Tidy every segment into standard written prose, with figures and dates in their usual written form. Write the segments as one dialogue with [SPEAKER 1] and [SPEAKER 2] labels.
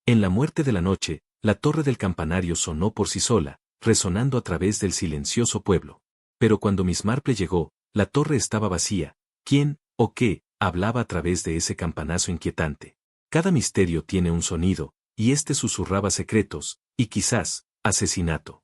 [SPEAKER 1] En la muerte de la noche, la torre del campanario sonó por sí sola, resonando a través del silencioso pueblo. Pero cuando Miss Marple llegó, la torre estaba vacía. ¿Quién, o qué, hablaba a través de ese campanazo inquietante? Cada misterio tiene un sonido, y este susurraba secretos, y quizás, asesinato.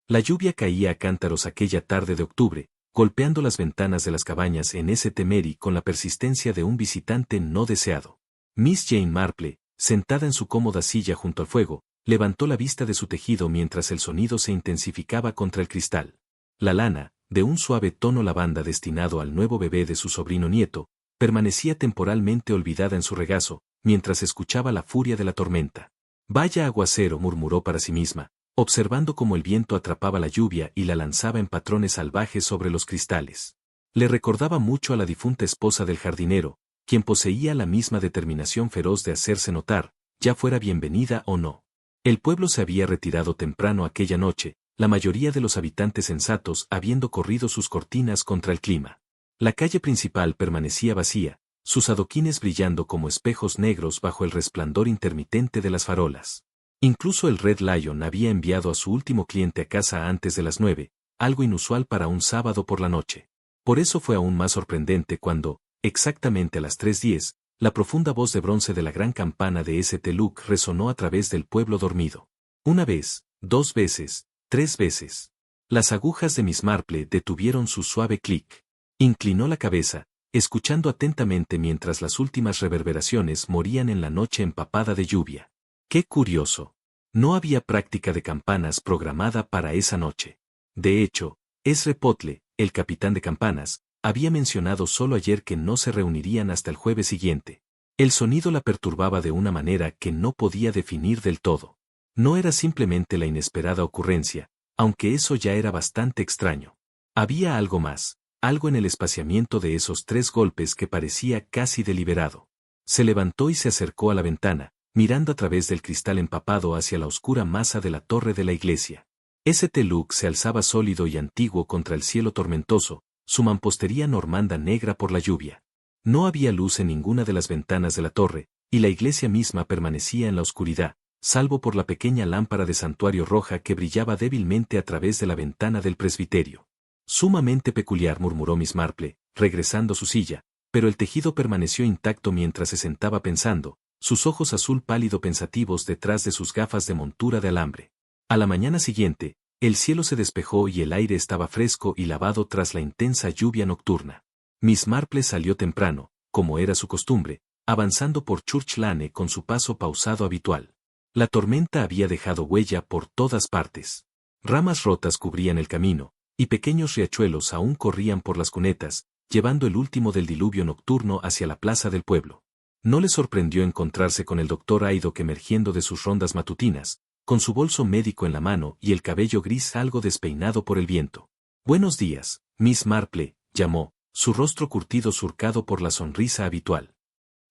[SPEAKER 1] La lluvia caía a cántaros aquella tarde de octubre, golpeando las ventanas de las cabañas en ese Temeri con la persistencia de un visitante no deseado. Miss Jane Marple, sentada en su cómoda silla junto al fuego, levantó la vista de su tejido mientras el sonido se intensificaba contra el cristal. La lana, de un suave tono lavanda destinado al nuevo bebé de su sobrino nieto, permanecía temporalmente olvidada en su regazo, mientras escuchaba la furia de la tormenta. Vaya aguacero, murmuró para sí misma, observando cómo el viento atrapaba la lluvia y la lanzaba en patrones salvajes sobre los cristales. Le recordaba mucho a la difunta esposa del jardinero, quien poseía la misma determinación feroz de hacerse notar, ya fuera bienvenida o no. El pueblo se había retirado temprano aquella noche, la mayoría de los habitantes sensatos habiendo corrido sus cortinas contra el clima. La calle principal permanecía vacía, sus adoquines brillando como espejos negros bajo el resplandor intermitente de las farolas. Incluso el Red Lion había enviado a su último cliente a casa antes de las 9, algo inusual para un sábado por la noche. Por eso fue aún más sorprendente cuando, exactamente a las 3:10, la profunda voz de bronce de la gran campana de St. Luke resonó a través del pueblo dormido. Una vez, 2 veces, 3 veces. Las agujas de Miss Marple detuvieron su suave clic. Inclinó la cabeza, escuchando atentamente mientras las últimas reverberaciones morían en la noche empapada de lluvia. ¡Qué curioso! No había práctica de campanas programada para esa noche. De hecho, Ezra Potle, el capitán de campanas, había mencionado solo ayer que no se reunirían hasta el jueves siguiente. El sonido la perturbaba de una manera que no podía definir del todo. No era simplemente la inesperada ocurrencia, aunque eso ya era bastante extraño. Había algo más, algo en el espaciamiento de esos 3 golpes que parecía casi deliberado. Se levantó y se acercó a la ventana, mirando a través del cristal empapado hacia la oscura masa de la torre de la iglesia. St. Luke se alzaba sólido y antiguo contra el cielo tormentoso, su mampostería normanda negra por la lluvia. No había luz en ninguna de las ventanas de la torre, y la iglesia misma permanecía en la oscuridad, salvo por la pequeña lámpara de santuario roja que brillaba débilmente a través de la ventana del presbiterio. Sumamente peculiar, murmuró Miss Marple, regresando a su silla, pero el tejido permaneció intacto mientras se sentaba pensando, sus ojos azul pálido pensativos detrás de sus gafas de montura de alambre. A la mañana siguiente, el cielo se despejó y el aire estaba fresco y lavado tras la intensa lluvia nocturna. Miss Marple salió temprano, como era su costumbre, avanzando por Church Lane con su paso pausado habitual. La tormenta había dejado huella por todas partes. Ramas rotas cubrían el camino, y pequeños riachuelos aún corrían por las cunetas, llevando el último del diluvio nocturno hacia la plaza del pueblo. No le sorprendió encontrarse con el doctor Aydock emergiendo de sus rondas matutinas, con su bolso médico en la mano y el cabello gris algo despeinado por el viento. «Buenos días, Miss Marple», llamó, su rostro curtido surcado por la sonrisa habitual.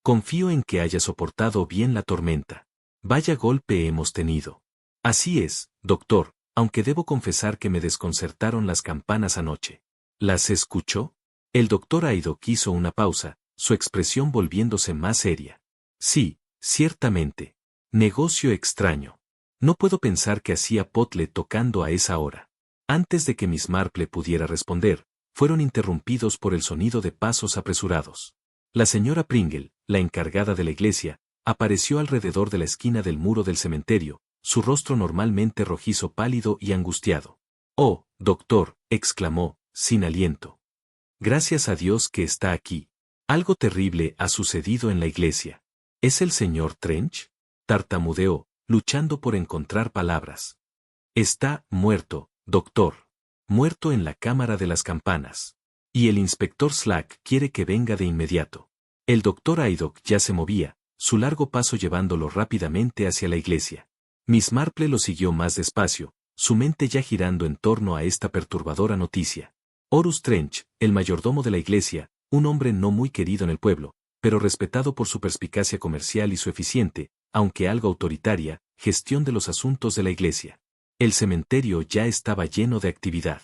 [SPEAKER 1] «Confío en que haya soportado bien la tormenta. Vaya golpe hemos tenido». «Así es, doctor, aunque debo confesar que me desconcertaron las campanas anoche». «¿Las escuchó?» El doctor Aydock hizo una pausa, su expresión volviéndose más seria. «Sí, ciertamente. Negocio extraño. No puedo pensar qué hacía Potle tocando a esa hora». Antes de que Miss Marple pudiera responder, fueron interrumpidos por el sonido de pasos apresurados. La señora Pringle, la encargada de la iglesia, apareció alrededor de la esquina del muro del cementerio, su rostro normalmente rojizo pálido y angustiado. «Oh, doctor», exclamó, sin aliento. «Gracias a Dios que está aquí. Algo terrible ha sucedido en la iglesia». «¿Es el señor Trench?», tartamudeó, luchando por encontrar palabras. «Está muerto, doctor. Muerto en la cámara de las campanas. Y el inspector Slack quiere que venga de inmediato». El doctor Aydock ya se movía, su largo paso llevándolo rápidamente hacia la iglesia. Miss Marple lo siguió más despacio, su mente ya girando en torno a esta perturbadora noticia. Horus Trench, el mayordomo de la iglesia, un hombre no muy querido en el pueblo, pero respetado por su perspicacia comercial y su eficiente, aunque algo autoritaria, gestión de los asuntos de la iglesia. El cementerio ya estaba lleno de actividad.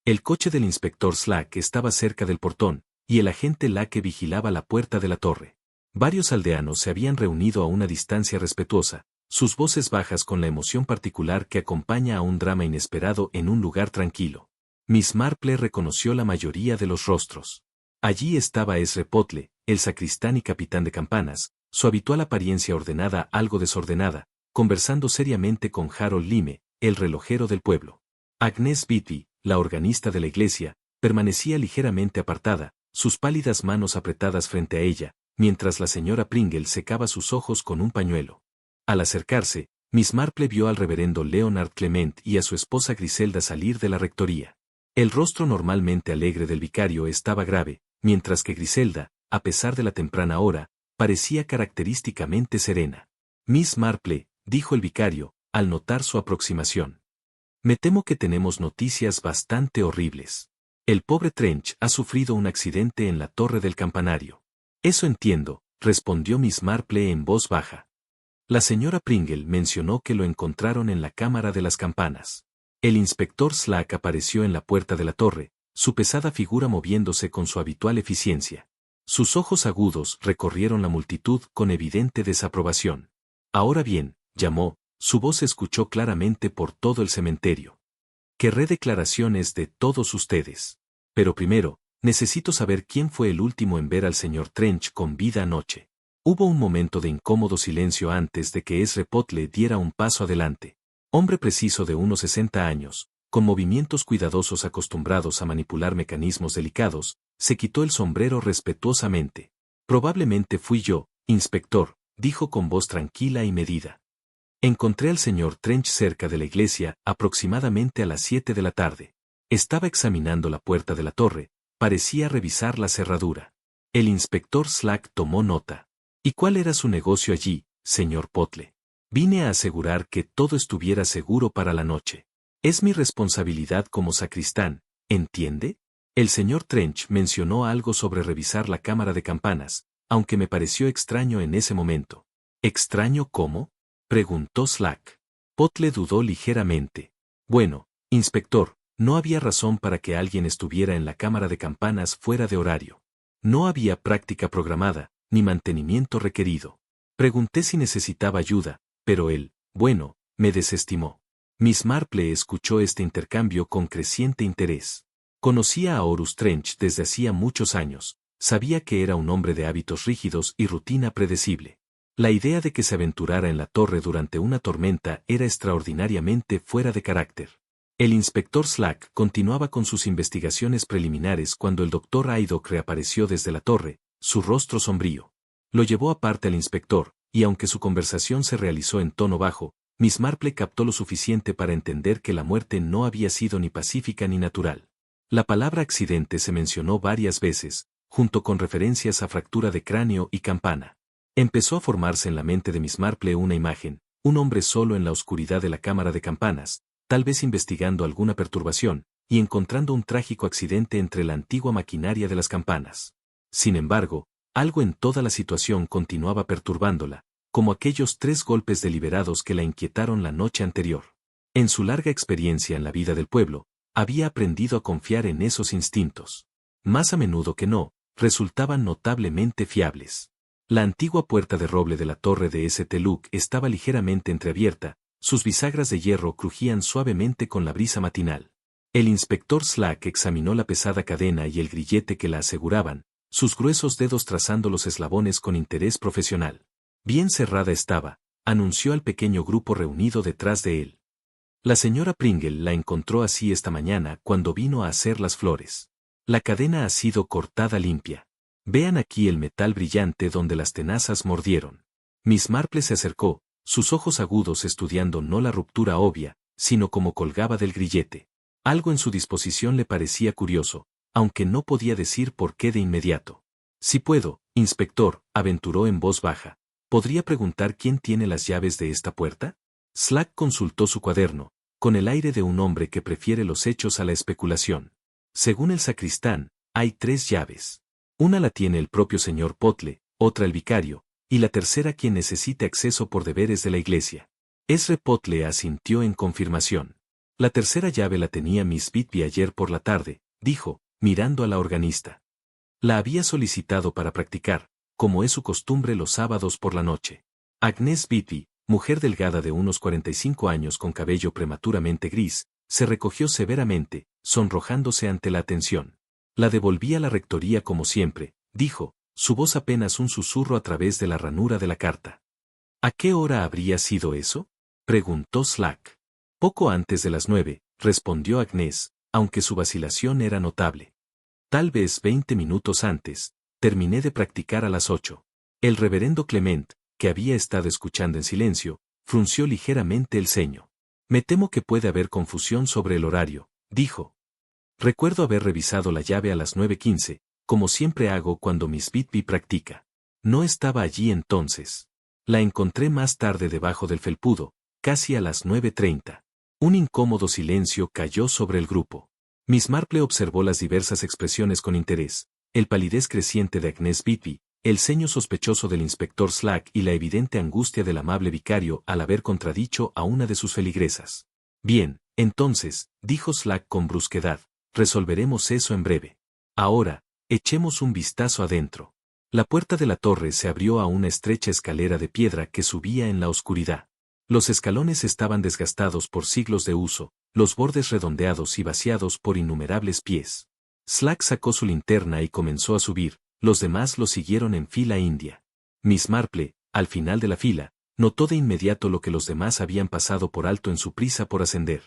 [SPEAKER 1] El coche del inspector Slack estaba cerca del portón, y el agente Lake vigilaba la puerta de la torre. Varios aldeanos se habían reunido a una distancia respetuosa, sus voces bajas con la emoción particular que acompaña a un drama inesperado en un lugar tranquilo. Miss Marple reconoció la mayoría de los rostros. Allí estaba Ezra Potle, el sacristán y capitán de campanas, su habitual apariencia ordenada algo desordenada, conversando seriamente con Harold Lyme, el relojero del pueblo. Agnes Beatty, la organista de la iglesia, permanecía ligeramente apartada, sus pálidas manos apretadas frente a ella, mientras la señora Pringle secaba sus ojos con un pañuelo. Al acercarse, Miss Marple vio al reverendo Leonard Clement y a su esposa Griselda salir de la rectoría. El rostro normalmente alegre del vicario estaba grave, mientras que Griselda, a pesar de la temprana hora, parecía característicamente serena. Miss Marple, dijo el vicario, al notar su aproximación. Me temo que tenemos noticias bastante horribles. El pobre Trench ha sufrido un accidente en la torre del campanario. Eso entiendo, respondió Miss Marple en voz baja. La señora Pringle mencionó que lo encontraron en la cámara de las campanas. El inspector Slack apareció en la puerta de la torre, su pesada figura moviéndose con su habitual eficiencia. Sus ojos agudos recorrieron la multitud con evidente desaprobación. Ahora bien, llamó, su voz se escuchó claramente por todo el cementerio. Querré declaraciones de todos ustedes. Pero primero, necesito saber quién fue el último en ver al señor Trench con vida anoche. Hubo un momento de incómodo silencio antes de que Ezra Potle diera un paso adelante. Hombre preciso de unos 60 años, con movimientos cuidadosos acostumbrados a manipular mecanismos delicados, se quitó el sombrero respetuosamente. Probablemente fui yo, inspector, dijo con voz tranquila y medida. Encontré al señor Trench cerca de la iglesia aproximadamente a las 7 de la tarde. Estaba examinando la puerta de la torre, parecía revisar la cerradura. El inspector Slack tomó nota. ¿Y cuál era su negocio allí, señor Potle? Vine a asegurar que todo estuviera seguro para la noche. Es mi responsabilidad como sacristán, ¿entiende? El señor Trench mencionó algo sobre revisar la cámara de campanas, aunque me pareció extraño en ese momento. ¿Extraño cómo? Preguntó Slack. Potle dudó ligeramente. Bueno, inspector, no había razón para que alguien estuviera en la cámara de campanas fuera de horario. No había práctica programada, ni mantenimiento requerido. Pregunté si necesitaba ayuda, pero él, bueno, me desestimó. Miss Marple escuchó este intercambio con creciente interés. Conocía a Horus Trench desde hacía muchos años, sabía que era un hombre de hábitos rígidos y rutina predecible. La idea de que se aventurara en la torre durante una tormenta era extraordinariamente fuera de carácter. El inspector Slack continuaba con sus investigaciones preliminares cuando el doctor Haydock reapareció desde la torre, su rostro sombrío. Lo llevó aparte al inspector, y aunque su conversación se realizó en tono bajo, Miss Marple captó lo suficiente para entender que la muerte no había sido ni pacífica ni natural. La palabra accidente se mencionó varias veces, junto con referencias a fractura de cráneo y campana. Empezó a formarse en la mente de Miss Marple una imagen, un hombre solo en la oscuridad de la cámara de campanas, tal vez investigando alguna perturbación, y encontrando un trágico accidente entre la antigua maquinaria de las campanas. Sin embargo, algo en toda la situación continuaba perturbándola, como aquellos 3 golpes deliberados que la inquietaron la noche anterior. En su larga experiencia en la vida del pueblo, había aprendido a confiar en esos instintos. Más a menudo que no, resultaban notablemente fiables. La antigua puerta de roble de la torre de St. Luke estaba ligeramente entreabierta, sus bisagras de hierro crujían suavemente con la brisa matinal. El inspector Slack examinó la pesada cadena y el grillete que la aseguraban, sus gruesos dedos trazando los eslabones con interés profesional. Bien cerrada estaba, anunció al pequeño grupo reunido detrás de él. La señora Pringle la encontró así esta mañana cuando vino a hacer las flores. La cadena ha sido cortada limpia. Vean aquí el metal brillante donde las tenazas mordieron. Miss Marple se acercó, sus ojos agudos estudiando no la ruptura obvia, sino cómo colgaba del grillete. Algo en su disposición le parecía curioso, aunque no podía decir por qué de inmediato. Si puedo, inspector, aventuró en voz baja, ¿podría preguntar quién tiene las llaves de esta puerta? Slack consultó su cuaderno, con el aire de un hombre que prefiere los hechos a la especulación. Según el sacristán, hay 3 llaves. Una la tiene el propio señor Potle, otra el vicario, y la tercera quien necesite acceso por deberes de la iglesia. Ezra Potle asintió en confirmación. La tercera llave la tenía Miss Beatty ayer por la tarde, dijo, mirando a la organista. La había solicitado para practicar, como es su costumbre los sábados por la noche. Agnes Beatty, mujer delgada de unos 45 años con cabello prematuramente gris, se recogió severamente, sonrojándose ante la atención. La devolví a la rectoría como siempre, dijo, su voz apenas un susurro a través de la ranura de la carta. ¿A qué hora habría sido eso?, preguntó Slack. Poco antes de las 9, respondió Agnès, aunque su vacilación era notable. Tal vez 20 minutos antes, terminé de practicar a las 8. El reverendo Clement, que había estado escuchando en silencio, frunció ligeramente el ceño. Me temo que puede haber confusión sobre el horario, dijo. Recuerdo haber revisado la llave a las 9:15, como siempre hago cuando Miss Bidby practica. No estaba allí entonces. La encontré más tarde debajo del felpudo, casi a las 9:30. Un incómodo silencio cayó sobre el grupo. Miss Marple observó las diversas expresiones con interés, el palidez creciente de Agnès Bidby, el ceño sospechoso del inspector Slack y la evidente angustia del amable vicario al haber contradicho a una de sus feligresas. Bien, entonces, dijo Slack con brusquedad, resolveremos eso en breve. Ahora, echemos un vistazo adentro. La puerta de la torre se abrió a una estrecha escalera de piedra que subía en la oscuridad. Los escalones estaban desgastados por siglos de uso, los bordes redondeados y vaciados por innumerables pies. Slack sacó su linterna y comenzó a subir, los demás lo siguieron en fila india. Miss Marple, al final de la fila, notó de inmediato lo que los demás habían pasado por alto en su prisa por ascender.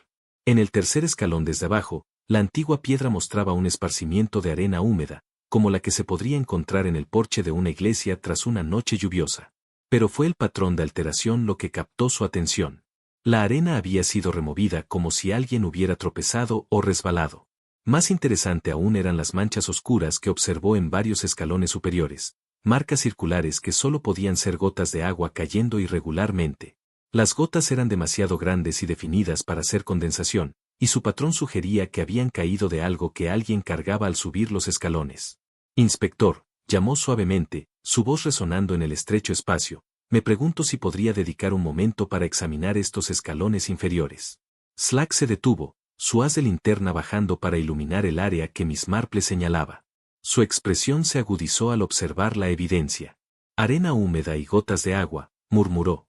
[SPEAKER 1] En el tercer escalón desde abajo, la antigua piedra mostraba un esparcimiento de arena húmeda, como la que se podría encontrar en el porche de una iglesia tras una noche lluviosa. Pero fue el patrón de alteración lo que captó su atención. La arena había sido removida como si alguien hubiera tropezado o resbalado. Más interesante aún eran las manchas oscuras que observó en varios escalones superiores, marcas circulares que solo podían ser gotas de agua cayendo irregularmente. Las gotas eran demasiado grandes y definidas para ser condensación, y su patrón sugería que habían caído de algo que alguien cargaba al subir los escalones. Inspector, llamó suavemente, su voz resonando en el estrecho espacio, me pregunto si podría dedicar un momento para examinar estos escalones inferiores. Slack se detuvo, su haz de linterna bajando para iluminar el área que Miss Marple señalaba. Su expresión se agudizó al observar la evidencia. Arena húmeda y gotas de agua, murmuró.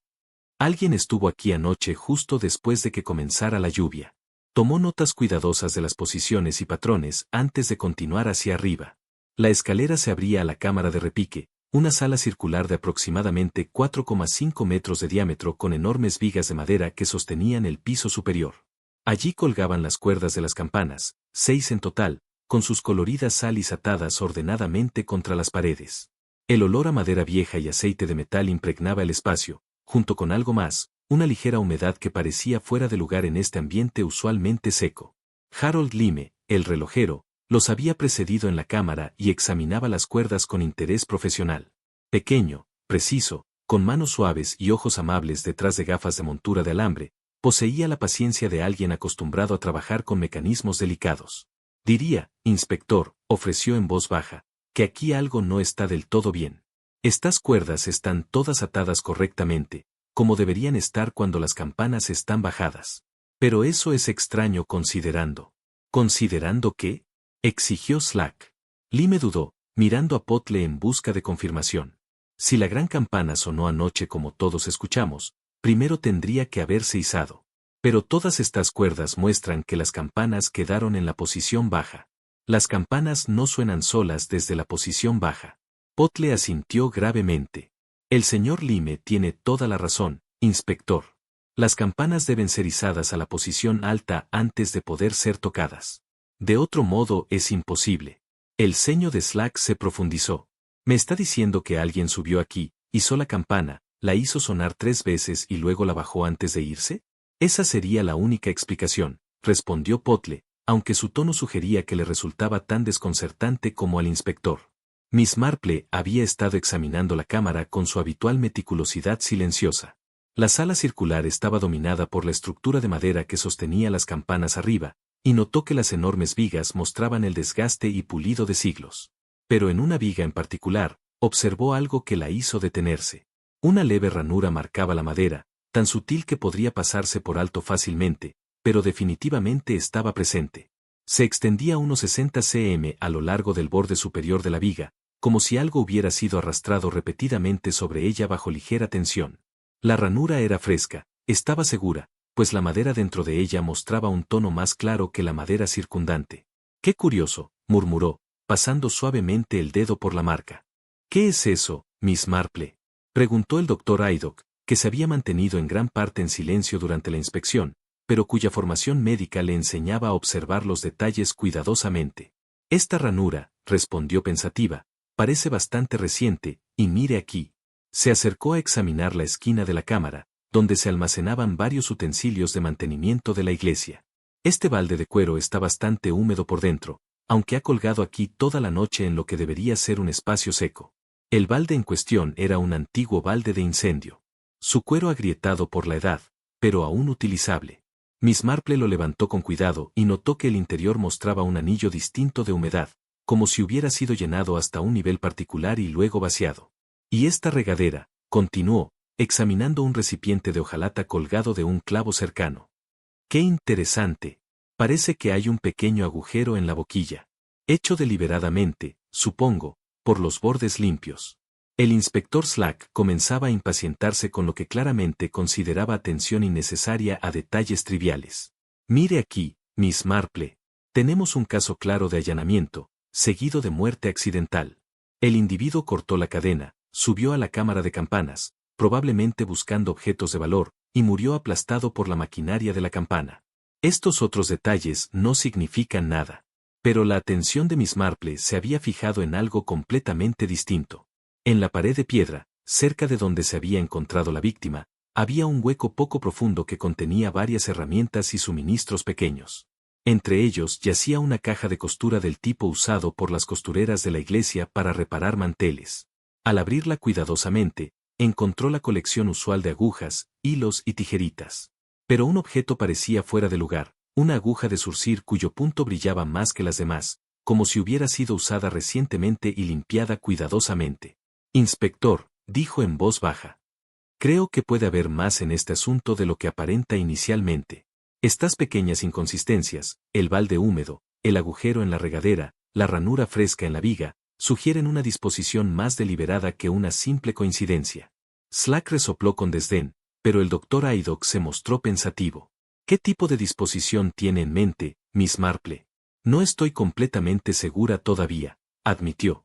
[SPEAKER 1] Alguien estuvo aquí anoche justo después de que comenzara la lluvia. Tomó notas cuidadosas de las posiciones y patrones antes de continuar hacia arriba. La escalera se abría a la cámara de repique, una sala circular de aproximadamente 4,5 metros de diámetro con enormes vigas de madera que sostenían el piso superior. Allí colgaban las cuerdas de las campanas, 6 en total, con sus coloridas salis atadas ordenadamente contra las paredes. El olor a madera vieja y aceite de metal impregnaba el espacio, junto con algo más, una ligera humedad que parecía fuera de lugar en este ambiente usualmente seco. Harold Lyme, el relojero, los había precedido en la cámara y examinaba las cuerdas con interés profesional. Pequeño, preciso, con manos suaves y ojos amables detrás de gafas de montura de alambre, poseía la paciencia de alguien acostumbrado a trabajar con mecanismos delicados. Diría, inspector, ofreció en voz baja, que aquí algo no está del todo bien. Estas cuerdas están todas atadas correctamente, como deberían estar cuando las campanas están bajadas. Pero eso es extraño considerando. ¿Considerando qué?, exigió Slack. Lyme dudó, mirando a Potle en busca de confirmación. Si la gran campana sonó anoche como todos escuchamos, primero tendría que haberse izado. Pero todas estas cuerdas muestran que las campanas quedaron en la posición baja. Las campanas no suenan solas desde la posición baja. Potle asintió gravemente. El señor Lyme tiene toda la razón, inspector. Las campanas deben ser izadas a la posición alta antes de poder ser tocadas. De otro modo es imposible. El ceño de Slack se profundizó. ¿Me está diciendo que alguien subió aquí, izó la campana, la hizo sonar 3 veces y luego la bajó antes de irse? Esa sería la única explicación, respondió Potle, aunque su tono sugería que le resultaba tan desconcertante como al inspector. Miss Marple había estado examinando la cámara con su habitual meticulosidad silenciosa. La sala circular estaba dominada por la estructura de madera que sostenía las campanas arriba, y notó que las enormes vigas mostraban el desgaste y pulido de siglos. Pero en una viga en particular, observó algo que la hizo detenerse. Una leve ranura marcaba la madera, tan sutil que podría pasarse por alto fácilmente, pero definitivamente estaba presente. Se extendía unos 60 cm a lo largo del borde superior de la viga, como si algo hubiera sido arrastrado repetidamente sobre ella bajo ligera tensión. La ranura era fresca, estaba segura, pues la madera dentro de ella mostraba un tono más claro que la madera circundante. ¡Qué curioso!, murmuró, pasando suavemente el dedo por la marca. ¿Qué es eso, Miss Marple?, preguntó el doctor Haydock, que se había mantenido en gran parte en silencio durante la inspección, pero cuya formación médica le enseñaba a observar los detalles cuidadosamente. Esta ranura, respondió pensativa, parece bastante reciente, y mire aquí. Se acercó a examinar la esquina de la cámara, donde se almacenaban varios utensilios de mantenimiento de la iglesia. Este balde de cuero está bastante húmedo por dentro, aunque ha colgado aquí toda la noche en lo que debería ser un espacio seco. El balde en cuestión era un antiguo balde de incendio. Su cuero agrietado por la edad, pero aún utilizable. Miss Marple lo levantó con cuidado y notó que el interior mostraba un anillo distinto de humedad, como si hubiera sido llenado hasta un nivel particular y luego vaciado. Y esta regadera, continuó, examinando un recipiente de hojalata colgado de un clavo cercano. ¡Qué interesante! Parece que hay un pequeño agujero en la boquilla. Hecho deliberadamente, supongo, por los bordes limpios. El inspector Slack comenzaba a impacientarse con lo que claramente consideraba atención innecesaria a detalles triviales. Mire aquí, Miss Marple. Tenemos un caso claro de allanamiento, seguido de muerte accidental. El individuo cortó la cadena, subió a la cámara de campanas, probablemente buscando objetos de valor, y murió aplastado por la maquinaria de la campana. Estos otros detalles no significan nada. Pero la atención de Miss Marple se había fijado en algo completamente distinto. En la pared de piedra, cerca de donde se había encontrado la víctima, había un hueco poco profundo que contenía varias herramientas y suministros pequeños. Entre ellos yacía una caja de costura del tipo usado por las costureras de la iglesia para reparar manteles. Al abrirla cuidadosamente, encontró la colección usual de agujas, hilos y tijeritas. Pero un objeto parecía fuera de lugar, una aguja de surcir cuyo punto brillaba más que las demás, como si hubiera sido usada recientemente y limpiada cuidadosamente. Inspector, dijo en voz baja. Creo que puede haber más en este asunto de lo que aparenta inicialmente. Estas pequeñas inconsistencias, el balde húmedo, el agujero en la regadera, la ranura fresca en la viga, sugieren una disposición más deliberada que una simple coincidencia. Slack resopló con desdén, pero el doctor Haydock se mostró pensativo. ¿Qué tipo de disposición tiene en mente, Miss Marple? No estoy completamente segura todavía, admitió.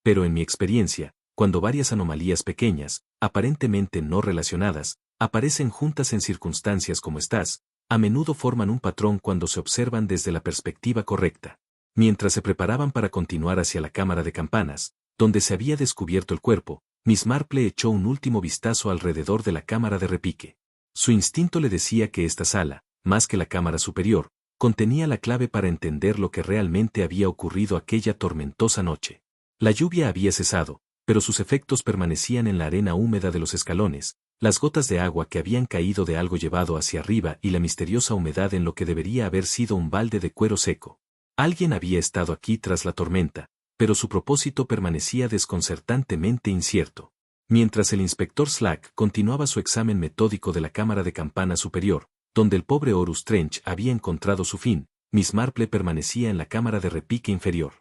[SPEAKER 1] Pero en mi experiencia, cuando varias anomalías pequeñas, aparentemente no relacionadas, aparecen juntas en circunstancias como estas, a menudo forman un patrón cuando se observan desde la perspectiva correcta. Mientras se preparaban para continuar hacia la cámara de campanas, donde se había descubierto el cuerpo, Miss Marple echó un último vistazo alrededor de la cámara de repique. Su instinto le decía que esta sala, más que la cámara superior, contenía la clave para entender lo que realmente había ocurrido aquella tormentosa noche. La lluvia había cesado, pero sus efectos permanecían en la arena húmeda de los escalones, las gotas de agua que habían caído de algo llevado hacia arriba y la misteriosa humedad en lo que debería haber sido un balde de cuero seco. Alguien había estado aquí tras la tormenta, pero su propósito permanecía desconcertantemente incierto. Mientras el inspector Slack continuaba su examen metódico de la cámara de campana superior, donde el pobre Horus Trench había encontrado su fin, Miss Marple permanecía en la cámara de repique inferior.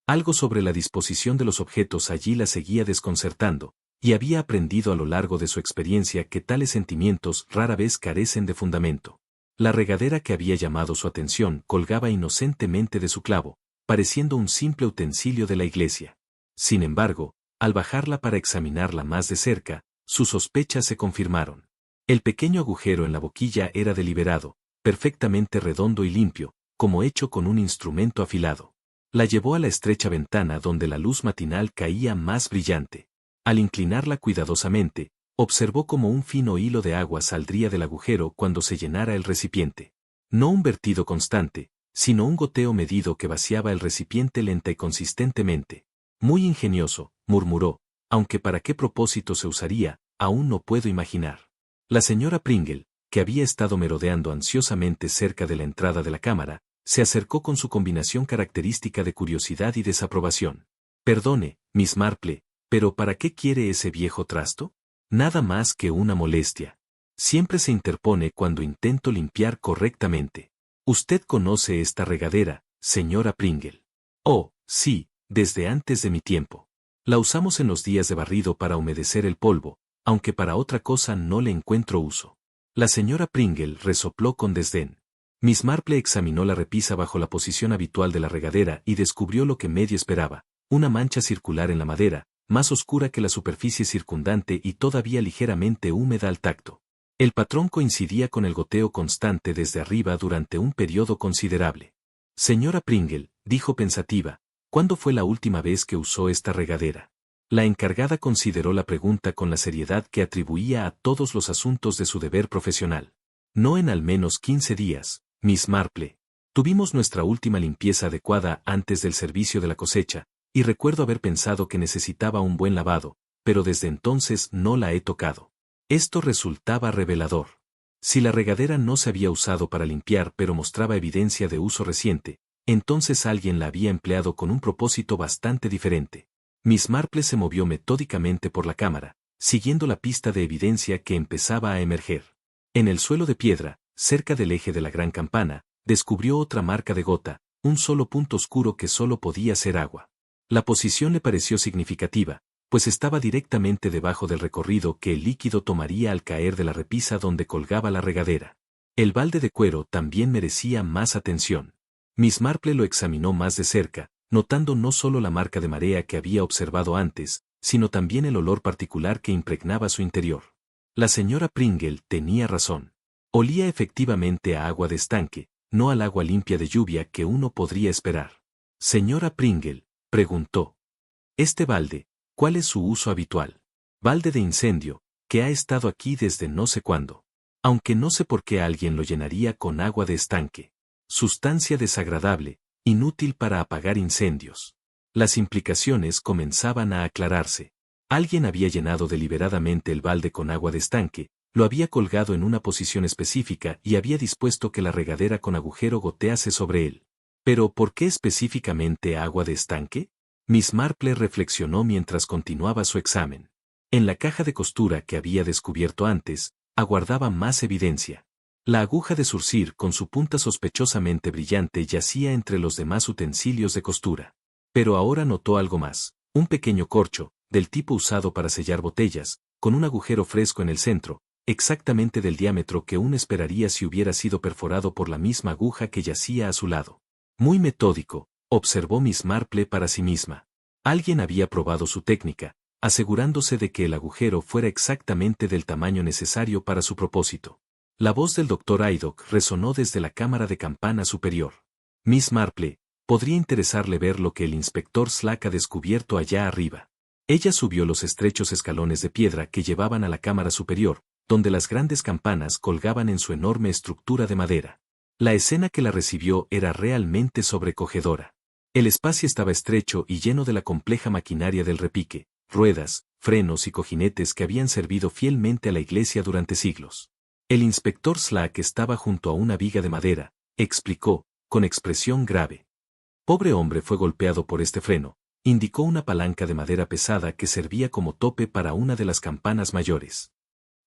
[SPEAKER 1] Algo sobre la disposición de los objetos allí la seguía desconcertando, y había aprendido a lo largo de su experiencia que tales sentimientos rara vez carecen de fundamento. La regadera que había llamado su atención colgaba inocentemente de su clavo, pareciendo un simple utensilio de la iglesia. Sin embargo, al bajarla para examinarla más de cerca, sus sospechas se confirmaron. El pequeño agujero en la boquilla era deliberado, perfectamente redondo y limpio, como hecho con un instrumento afilado. La llevó a la estrecha ventana donde la luz matinal caía más brillante. Al inclinarla cuidadosamente, observó cómo un fino hilo de agua saldría del agujero cuando se llenara el recipiente. No un vertido constante, sino un goteo medido que vaciaba el recipiente lenta y consistentemente. Muy ingenioso, murmuró, aunque para qué propósito se usaría, aún no puedo imaginar. La señora Pringle, que había estado merodeando ansiosamente cerca de la entrada de la cámara, se acercó con su combinación característica de curiosidad y desaprobación. Perdone, Miss Marple, pero ¿para qué quiere ese viejo trasto? Nada más que una molestia. Siempre se interpone cuando intento limpiar correctamente. Usted conoce esta regadera, señora Pringle. Oh, sí, desde antes de mi tiempo. La usamos en los días de barrido para humedecer el polvo, aunque para otra cosa no le encuentro uso. La señora Pringle resopló con desdén. Miss Marple examinó la repisa bajo la posición habitual de la regadera y descubrió lo que medio esperaba, una mancha circular en la madera, más oscura que la superficie circundante y todavía ligeramente húmeda al tacto. El patrón coincidía con el goteo constante desde arriba durante un periodo considerable. Señora Pringle, dijo pensativa, ¿cuándo fue la última vez que usó esta regadera? La encargada consideró la pregunta con la seriedad que atribuía a todos los asuntos de su deber profesional. No en al menos 15 días, Miss Marple. Tuvimos nuestra última limpieza adecuada antes del servicio de la cosecha, y recuerdo haber pensado que necesitaba un buen lavado, pero desde entonces no la he tocado. Esto resultaba revelador. Si la regadera no se había usado para limpiar pero mostraba evidencia de uso reciente, entonces alguien la había empleado con un propósito bastante diferente. Miss Marple se movió metódicamente por la cámara, siguiendo la pista de evidencia que empezaba a emerger. En el suelo de piedra, cerca del eje de la gran campana, descubrió otra marca de gota, un solo punto oscuro que solo podía ser agua. La posición le pareció significativa, pues estaba directamente debajo del recorrido que el líquido tomaría al caer de la repisa donde colgaba la regadera. El balde de cuero también merecía más atención. Miss Marple lo examinó más de cerca, notando no solo la marca de marea que había observado antes, sino también el olor particular que impregnaba su interior. La señora Pringle tenía razón. Olía efectivamente a agua de estanque, no al agua limpia de lluvia que uno podría esperar. Señora Pringle, preguntó. Este balde, ¿cuál es su uso habitual? Balde de incendio, que ha estado aquí desde no sé cuándo. Aunque no sé por qué alguien lo llenaría con agua de estanque. Sustancia desagradable, inútil para apagar incendios. Las implicaciones comenzaban a aclararse. Alguien había llenado deliberadamente el balde con agua de estanque, lo había colgado en una posición específica y había dispuesto que la regadera con agujero gotease sobre él. ¿Pero por qué específicamente agua de estanque? Miss Marple reflexionó mientras continuaba su examen. En la caja de costura que había descubierto antes, aguardaba más evidencia. La aguja de surcir con su punta sospechosamente brillante yacía entre los demás utensilios de costura. Pero ahora notó algo más, un pequeño corcho, del tipo usado para sellar botellas, con un agujero fresco en el centro, exactamente del diámetro que uno esperaría si hubiera sido perforado por la misma aguja que yacía a su lado. Muy metódico, observó Miss Marple para sí misma. Alguien había probado su técnica, asegurándose de que el agujero fuera exactamente del tamaño necesario para su propósito. La voz del Dr. Haydock resonó desde la cámara de campana superior. Miss Marple, podría interesarle ver lo que el inspector Slack ha descubierto allá arriba. Ella subió los estrechos escalones de piedra que llevaban a la cámara superior, donde las grandes campanas colgaban en su enorme estructura de madera. La escena que la recibió era realmente sobrecogedora. El espacio estaba estrecho y lleno de la compleja maquinaria del repique, ruedas, frenos y cojinetes que habían servido fielmente a la iglesia durante siglos. El inspector Slack estaba junto a una viga de madera, explicó, con expresión grave. Pobre hombre fue golpeado por este freno, indicó una palanca de madera pesada que servía como tope para una de las campanas mayores.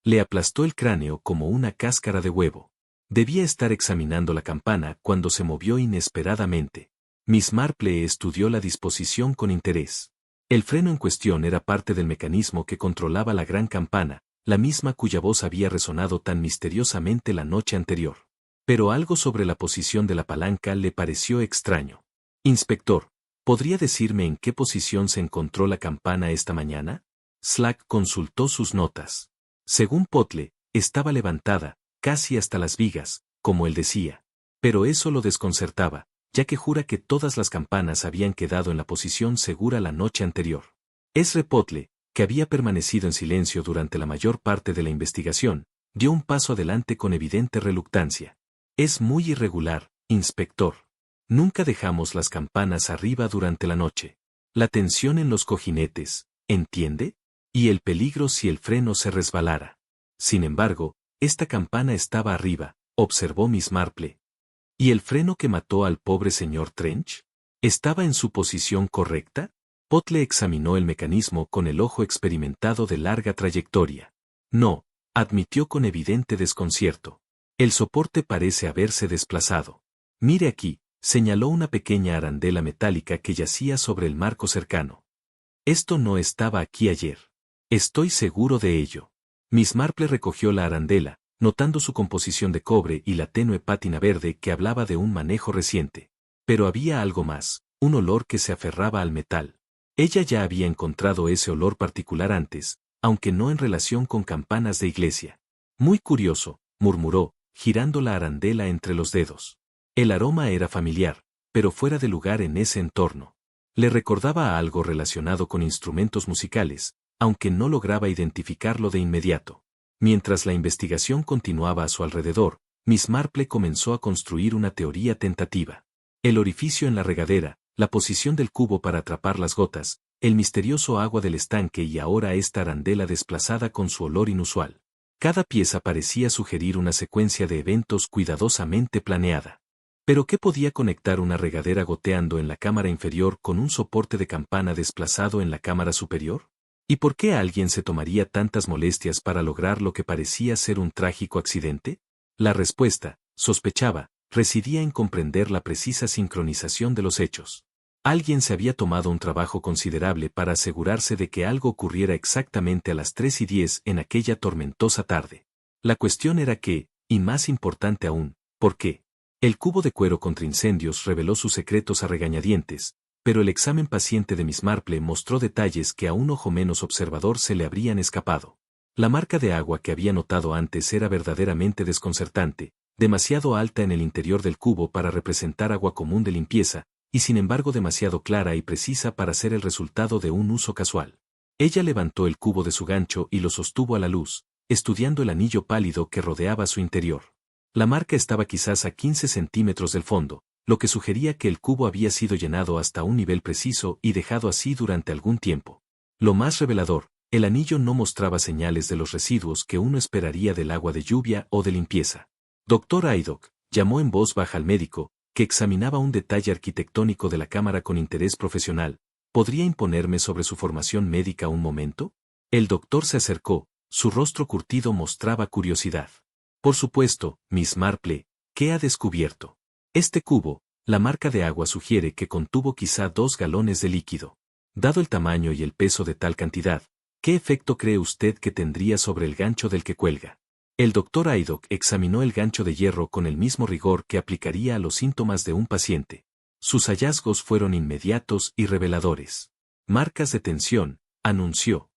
[SPEAKER 1] Le aplastó el cráneo como una cáscara de huevo. Debía estar examinando la campana cuando se movió inesperadamente. Miss Marple estudió la disposición con interés. El freno en cuestión era parte del mecanismo que controlaba la gran campana, la misma cuya voz había resonado tan misteriosamente la noche anterior. Pero algo sobre la posición de la palanca le pareció extraño. Inspector, ¿podría decirme en qué posición se encontró la campana esta mañana? Slack consultó sus notas. Según Potle, estaba levantada, casi hasta las vigas, como él decía. Pero eso lo desconcertaba, ya que jura que todas las campanas habían quedado en la posición segura la noche anterior. Ezra Potle, que había permanecido en silencio durante la mayor parte de la investigación, dio un paso adelante con evidente reluctancia. Es muy irregular, inspector. Nunca dejamos las campanas arriba durante la noche. La tensión en los cojinetes, ¿entiende? Y el peligro si el freno se resbalara. Sin embargo, esta campana estaba arriba, observó Miss Marple. ¿Y el freno que mató al pobre señor Trench? ¿Estaba en su posición correcta? Potle examinó el mecanismo con el ojo experimentado de larga trayectoria. No, admitió con evidente desconcierto. El soporte parece haberse desplazado. Mire aquí, señaló una pequeña arandela metálica que yacía sobre el marco cercano. Esto no estaba aquí ayer. Estoy seguro de ello. Miss Marple recogió la arandela, notando su composición de cobre y la tenue pátina verde que hablaba de un manejo reciente. Pero había algo más, un olor que se aferraba al metal. Ella ya había encontrado ese olor particular antes, aunque no en relación con campanas de iglesia. Muy curioso, murmuró, girando la arandela entre los dedos. El aroma era familiar, pero fuera de lugar en ese entorno. Le recordaba a algo relacionado con instrumentos musicales, aunque no lograba identificarlo de inmediato. Mientras la investigación continuaba a su alrededor, Miss Marple comenzó a construir una teoría tentativa. El orificio en la regadera, la posición del cubo para atrapar las gotas, el misterioso agua del estanque y ahora esta arandela desplazada con su olor inusual. Cada pieza parecía sugerir una secuencia de eventos cuidadosamente planeada. ¿Pero qué podía conectar una regadera goteando en la cámara inferior con un soporte de campana desplazado en la cámara superior? ¿Y por qué alguien se tomaría tantas molestias para lograr lo que parecía ser un trágico accidente? La respuesta, sospechaba, residía en comprender la precisa sincronización de los hechos. Alguien se había tomado un trabajo considerable para asegurarse de que algo ocurriera exactamente a las 3:10 en aquella tormentosa tarde. La cuestión era qué, y más importante aún, ¿por qué? El cubo de cuero contra incendios reveló sus secretos a regañadientes, pero el examen paciente de Miss Marple mostró detalles que a un ojo menos observador se le habrían escapado. La marca de agua que había notado antes era verdaderamente desconcertante, demasiado alta en el interior del cubo para representar agua común de limpieza, y sin embargo demasiado clara y precisa para ser el resultado de un uso casual. Ella levantó el cubo de su gancho y lo sostuvo a la luz, estudiando el anillo pálido que rodeaba su interior. La marca estaba quizás a 15 centímetros del fondo, lo que sugería que el cubo había sido llenado hasta un nivel preciso y dejado así durante algún tiempo. Lo más revelador, el anillo no mostraba señales de los residuos que uno esperaría del agua de lluvia o de limpieza. Dr. Haydock, llamó en voz baja al médico, que examinaba un detalle arquitectónico de la cámara con interés profesional. ¿Podría imponerme sobre su formación médica un momento? El doctor se acercó, su rostro curtido mostraba curiosidad. Por supuesto, Miss Marple, ¿qué ha descubierto? Este cubo, la marca de agua sugiere que contuvo quizá 2 galones de líquido. Dado el tamaño y el peso de tal cantidad, ¿qué efecto cree usted que tendría sobre el gancho del que cuelga? El doctor Haydock examinó el gancho de hierro con el mismo rigor que aplicaría a los síntomas de un paciente. Sus hallazgos fueron inmediatos y reveladores. Marcas de tensión, anunció.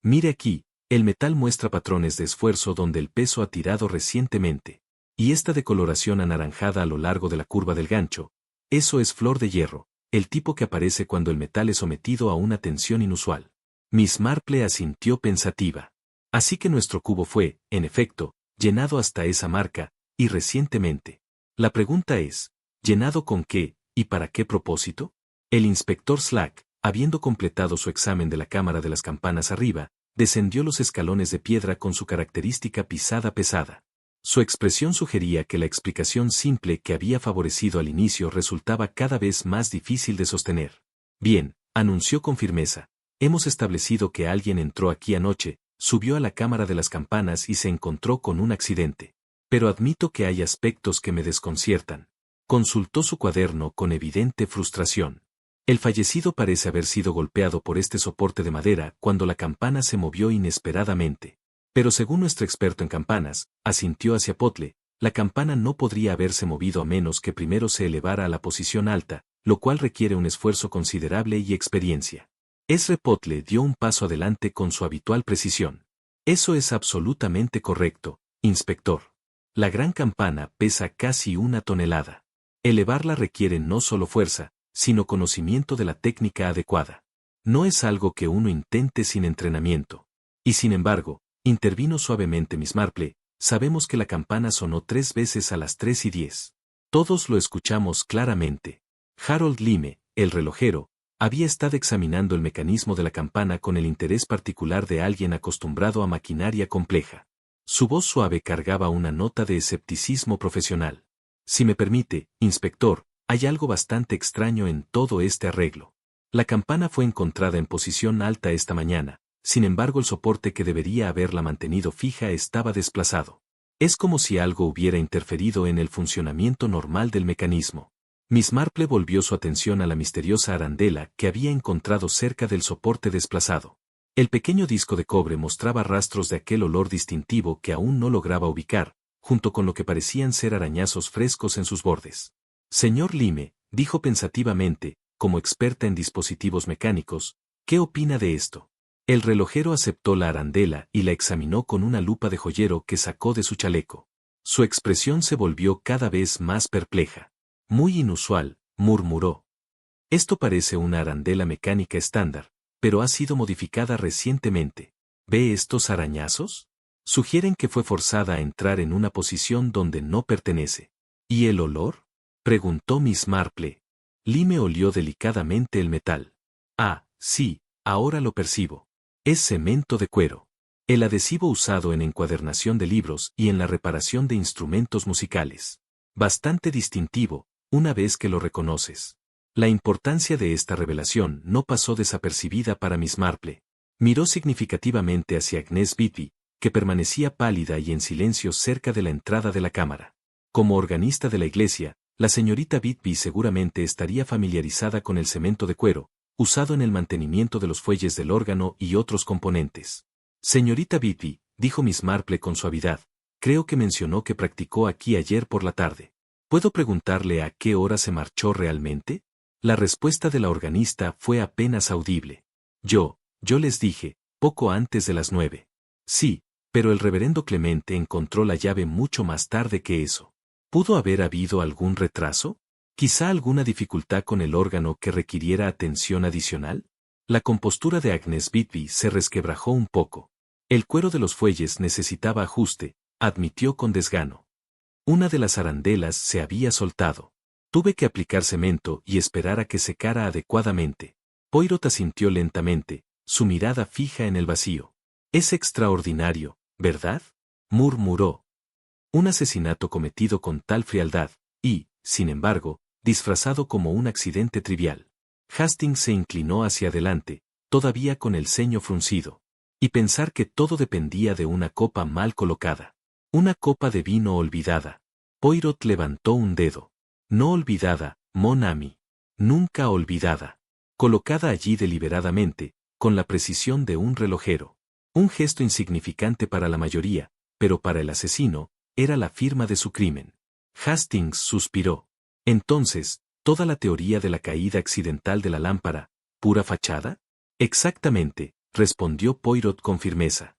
[SPEAKER 1] Mire aquí, el metal muestra patrones de esfuerzo donde el peso ha tirado recientemente. Y esta decoloración anaranjada a lo largo de la curva del gancho, eso es flor de hierro, el tipo que aparece cuando el metal es sometido a una tensión inusual. Miss Marple asintió pensativa. Así que nuestro cubo fue, en efecto, llenado hasta esa marca, y recientemente. La pregunta es, ¿llenado con qué, y para qué propósito? El inspector Slack, habiendo completado su examen de la cámara de las campanas arriba, descendió los escalones de piedra con su característica pisada pesada. Su expresión sugería que la explicación simple que había favorecido al inicio resultaba cada vez más difícil de sostener. Bien, anunció con firmeza, hemos establecido que alguien entró aquí anoche, subió a la cámara de las campanas y se encontró con un accidente. Pero admito que hay aspectos que me desconciertan. Consultó su cuaderno con evidente frustración. El fallecido parece haber sido golpeado por este soporte de madera cuando la campana se movió inesperadamente. Pero según nuestro experto en campanas, asintió hacia Potle, la campana no podría haberse movido a menos que primero se elevara a la posición alta, lo cual requiere un esfuerzo considerable y experiencia. Ezra Potle dio un paso adelante con su habitual precisión. Eso es absolutamente correcto, inspector. La gran campana pesa casi 1 tonelada. Elevarla requiere no solo fuerza, sino conocimiento de la técnica adecuada. No es algo que uno intente sin entrenamiento. Y sin embargo, intervino suavemente Miss Marple, sabemos que la campana sonó 3 veces a las 3:10. Todos lo escuchamos claramente. Harold Lyme, el relojero, había estado examinando el mecanismo de la campana con el interés particular de alguien acostumbrado a maquinaria compleja. Su voz suave cargaba una nota de escepticismo profesional. Si me permite, inspector, hay algo bastante extraño en todo este arreglo. La campana fue encontrada en posición alta esta mañana, sin embargo el soporte que debería haberla mantenido fija estaba desplazado. Es como si algo hubiera interferido en el funcionamiento normal del mecanismo. Miss Marple volvió su atención a la misteriosa arandela que había encontrado cerca del soporte desplazado. El pequeño disco de cobre mostraba rastros de aquel olor distintivo que aún no lograba ubicar, junto con lo que parecían ser arañazos frescos en sus bordes. Señor Lime, dijo pensativamente, como experta en dispositivos mecánicos, ¿qué opina de esto? El relojero aceptó la arandela y la examinó con una lupa de joyero que sacó de su chaleco. Su expresión se volvió cada vez más perpleja. Muy inusual, murmuró. Esto parece una arandela mecánica estándar, pero ha sido modificada recientemente. ¿Ve estos arañazos? Sugieren que fue forzada a entrar en una posición donde no pertenece. ¿Y el olor? Preguntó Miss Marple. Lime olió delicadamente el metal. Ah, sí, ahora lo percibo. Es cemento de cuero. El adhesivo usado en encuadernación de libros y en la reparación de instrumentos musicales. Bastante distintivo, una vez que lo reconoces. La importancia de esta revelación no pasó desapercibida para Miss Marple. Miró significativamente hacia Agnes Beatty, que permanecía pálida y en silencio cerca de la entrada de la cámara. Como organista de la iglesia, la señorita Beatty seguramente estaría familiarizada con el cemento de cuero, usado en el mantenimiento de los fuelles del órgano y otros componentes. Señorita Beatty, dijo Miss Marple con suavidad, creo que mencionó que practicó aquí ayer por la tarde. ¿Puedo preguntarle a qué hora se marchó realmente? La respuesta de la organista fue apenas audible. Yo les dije, poco antes de las 9. Sí, pero el reverendo Clemente encontró la llave mucho más tarde que eso. ¿Pudo haber habido algún retraso? ¿Quizá alguna dificultad con el órgano que requiriera atención adicional? La compostura de Agnes Beatty se resquebrajó un poco. El cuero de los fuelles necesitaba ajuste, admitió con desgano. Una de las arandelas se había soltado. Tuve que aplicar cemento y esperar a que secara adecuadamente. Poirot asintió lentamente, su mirada fija en el vacío. Es extraordinario, ¿verdad? Murmuró. Un asesinato cometido con tal frialdad, y, sin embargo, disfrazado como un accidente trivial. Hastings se inclinó hacia adelante, todavía con el ceño fruncido. Y pensar que todo dependía de una copa mal colocada. Una copa de vino olvidada. Poirot levantó un dedo. No olvidada, mon ami. Nunca olvidada. Colocada allí deliberadamente, con la precisión de un relojero. Un gesto insignificante para la mayoría, pero para el asesino, era la firma de su crimen. Hastings suspiró. Entonces, ¿toda la teoría de la caída accidental de la lámpara, pura fachada? Exactamente, respondió Poirot con firmeza.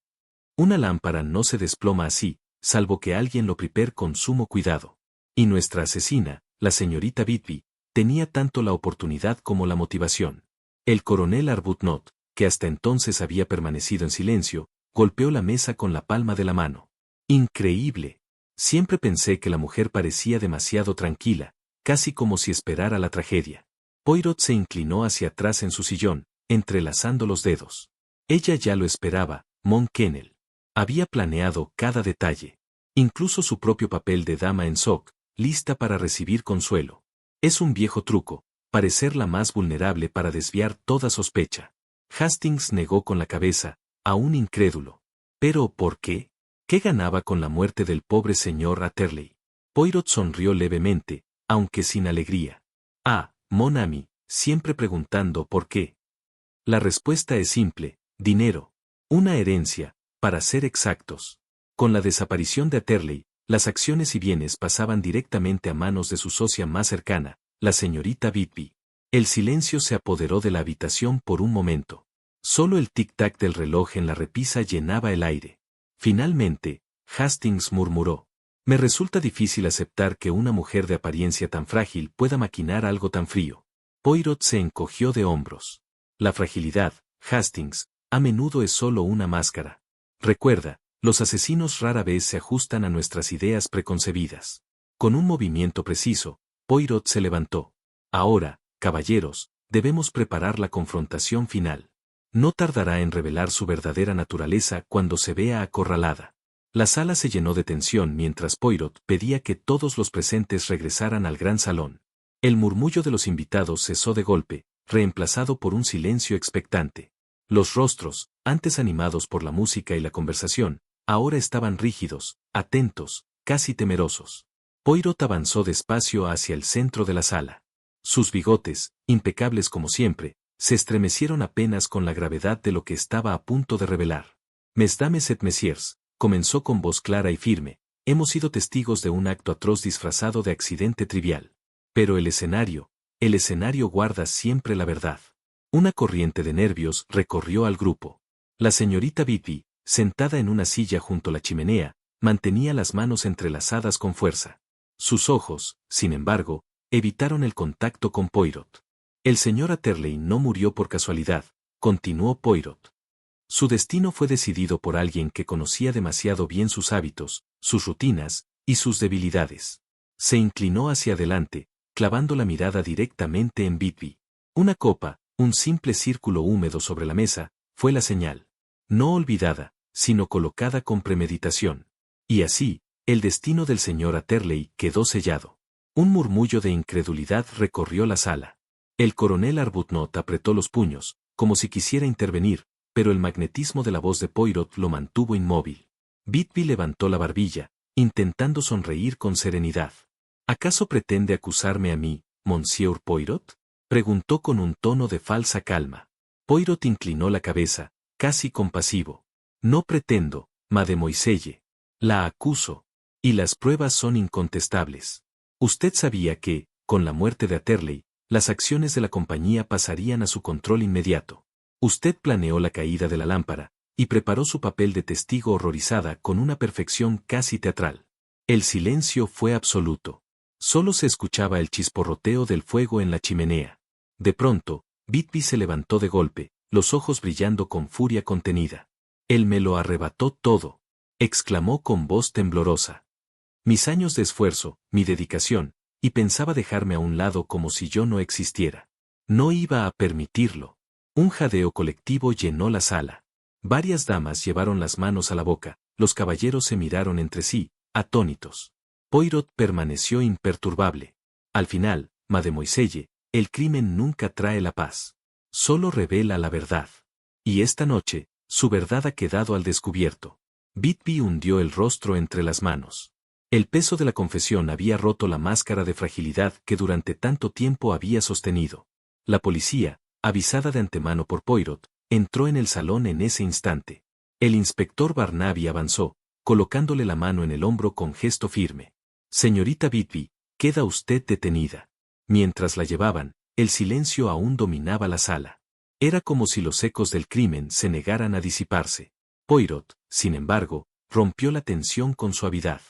[SPEAKER 1] Una lámpara no se desploma así, salvo que alguien lo prepare con sumo cuidado. Y nuestra asesina, la señorita Beatty, tenía tanto la oportunidad como la motivación. El coronel Arbuthnot, que hasta entonces había permanecido en silencio, golpeó la mesa con la palma de la mano. Increíble. Siempre pensé que la mujer parecía demasiado tranquila, casi como si esperara la tragedia. Poirot se inclinó hacia atrás en su sillón, entrelazando los dedos. Ella ya lo esperaba, Mon Kennel. Había planeado cada detalle. Incluso su propio papel de dama en shock, lista para recibir consuelo. Es un viejo truco, parecer la más vulnerable para desviar toda sospecha. Hastings negó con la cabeza, aún incrédulo. ¿Pero por qué? ¿Qué ganaba con la muerte del pobre señor Atterley? Poirot sonrió levemente, aunque sin alegría. Ah, mon ami, siempre preguntando por qué. La respuesta es simple, dinero. Una herencia, para ser exactos. Con la desaparición de Atterley, las acciones y bienes pasaban directamente a manos de su socia más cercana, la señorita Beatty. El silencio se apoderó de la habitación por un momento. Solo el tic-tac del reloj en la repisa llenaba el aire. Finalmente, Hastings murmuró. Me resulta difícil aceptar que una mujer de apariencia tan frágil pueda maquinar algo tan frío. Poirot se encogió de hombros. La fragilidad, Hastings, a menudo es solo una máscara. Recuerda, los asesinos rara vez se ajustan a nuestras ideas preconcebidas. Con un movimiento preciso, Poirot se levantó. Ahora, caballeros, debemos preparar la confrontación final. No tardará en revelar su verdadera naturaleza cuando se vea acorralada. La sala se llenó de tensión mientras Poirot pedía que todos los presentes regresaran al gran salón. El murmullo de los invitados cesó de golpe, reemplazado por un silencio expectante. Los rostros, antes animados por la música y la conversación, ahora estaban rígidos, atentos, casi temerosos. Poirot avanzó despacio hacia el centro de la sala. Sus bigotes, impecables como siempre, se estremecieron apenas con la gravedad de lo que estaba a punto de revelar. Mesdames et messieurs, comenzó con voz clara y firme, hemos sido testigos de un acto atroz disfrazado de accidente trivial. Pero el escenario guarda siempre la verdad. Una corriente de nervios recorrió al grupo. La señorita Beatty, sentada en una silla junto a la chimenea, mantenía las manos entrelazadas con fuerza. Sus ojos, sin embargo, evitaron el contacto con Poirot. El señor Atterley no murió por casualidad, continuó Poirot. Su destino fue decidido por alguien que conocía demasiado bien sus hábitos, sus rutinas y sus debilidades. Se inclinó hacia adelante, clavando la mirada directamente en Beatty. Una copa, un simple círculo húmedo sobre la mesa, fue la señal. No olvidada, sino colocada con premeditación. Y así, el destino del señor Atterley quedó sellado. Un murmullo de incredulidad recorrió la sala. El coronel Arbuthnot apretó los puños, como si quisiera intervenir, pero el magnetismo de la voz de Poirot lo mantuvo inmóvil. Beatty levantó la barbilla, intentando sonreír con serenidad. ¿Acaso pretende acusarme a mí, Monsieur Poirot? Preguntó con un tono de falsa calma. Poirot inclinó la cabeza, casi compasivo. No pretendo, mademoiselle. La acuso. Y las pruebas son incontestables. Usted sabía que, con la muerte de Atterley, las acciones de la compañía pasarían a su control inmediato. Usted planeó la caída de la lámpara, y preparó su papel de testigo horrorizada con una perfección casi teatral. El silencio fue absoluto. Solo se escuchaba el chisporroteo del fuego en la chimenea. De pronto, Beatty se levantó de golpe, los ojos brillando con furia contenida. Él me lo arrebató todo, exclamó con voz temblorosa. Mis años de esfuerzo, mi dedicación, y pensaba dejarme a un lado como si yo no existiera. No iba a permitirlo. Un jadeo colectivo llenó la sala. Varias damas llevaron las manos a la boca, los caballeros se miraron entre sí, atónitos. Poirot permaneció imperturbable. Al final, mademoiselle, el crimen nunca trae la paz. Solo revela la verdad. Y esta noche, su verdad ha quedado al descubierto. Beatty hundió el rostro entre las manos. El peso de la confesión había roto la máscara de fragilidad que durante tanto tiempo había sostenido. La policía, avisada de antemano por Poirot, entró en el salón en ese instante. El inspector Barnaby avanzó, colocándole la mano en el hombro con gesto firme. Señorita Beatty, queda usted detenida. Mientras la llevaban, el silencio aún dominaba la sala. Era como si los ecos del crimen se negaran a disiparse. Poirot, sin embargo, rompió la tensión con suavidad.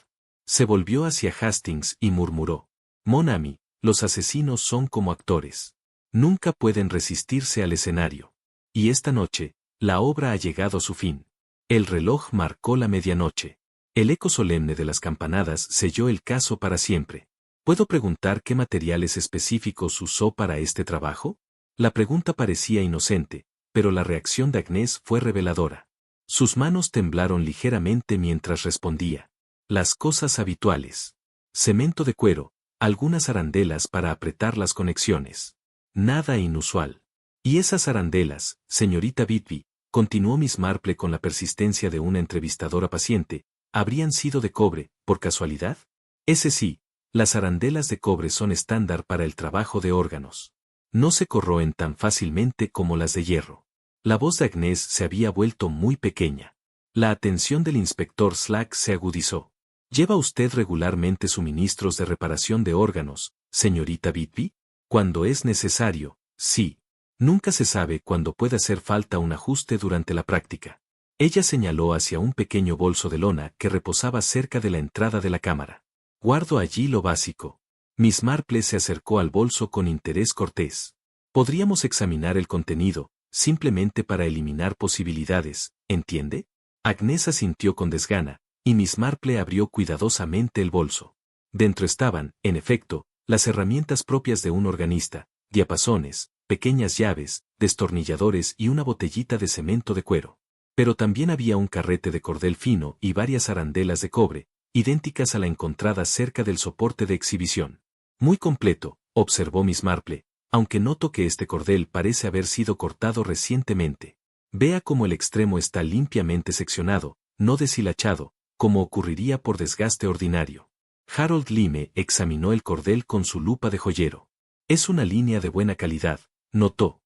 [SPEAKER 1] Se volvió hacia Hastings y murmuró: Mon ami, los asesinos son como actores. Nunca pueden resistirse al escenario. Y esta noche, la obra ha llegado a su fin. El reloj marcó la medianoche. El eco solemne de las campanadas selló el caso para siempre. ¿Puedo preguntar qué materiales específicos usó para este trabajo? La pregunta parecía inocente, pero la reacción de Agnès fue reveladora. Sus manos temblaron ligeramente mientras respondía. Las cosas habituales. Cemento de cuero, algunas arandelas para apretar las conexiones. Nada inusual. Y esas arandelas, señorita Beatty, continuó Miss Marple con la persistencia de una entrevistadora paciente, ¿habrían sido de cobre, por casualidad? Ese sí, las arandelas de cobre son estándar para el trabajo de órganos. No se corroen tan fácilmente como las de hierro. La voz de Agnès se había vuelto muy pequeña. La atención del inspector Slack se agudizó. ¿Lleva usted regularmente suministros de reparación de órganos, señorita Beatty? Cuando es necesario, sí. Nunca se sabe cuándo puede hacer falta un ajuste durante la práctica. Ella señaló hacia un pequeño bolso de lona que reposaba cerca de la entrada de la cámara. Guardo allí lo básico. Miss Marple se acercó al bolso con interés cortés. Podríamos examinar el contenido, simplemente para eliminar posibilidades, ¿entiende? Agnès asintió con desgana, y Miss Marple abrió cuidadosamente el bolso. Dentro estaban, en efecto, las herramientas propias de un organista, diapasones, pequeñas llaves, destornilladores y una botellita de cemento de cuero. Pero también había un carrete de cordel fino y varias arandelas de cobre, idénticas a la encontrada cerca del soporte de exhibición. Muy completo, observó Miss Marple, aunque noto que este cordel parece haber sido cortado recientemente. Vea cómo el extremo está limpiamente seccionado, no deshilachado, como ocurriría por desgaste ordinario. Harold Lyme examinó el cordel con su lupa de joyero. Es una línea de buena calidad, notó.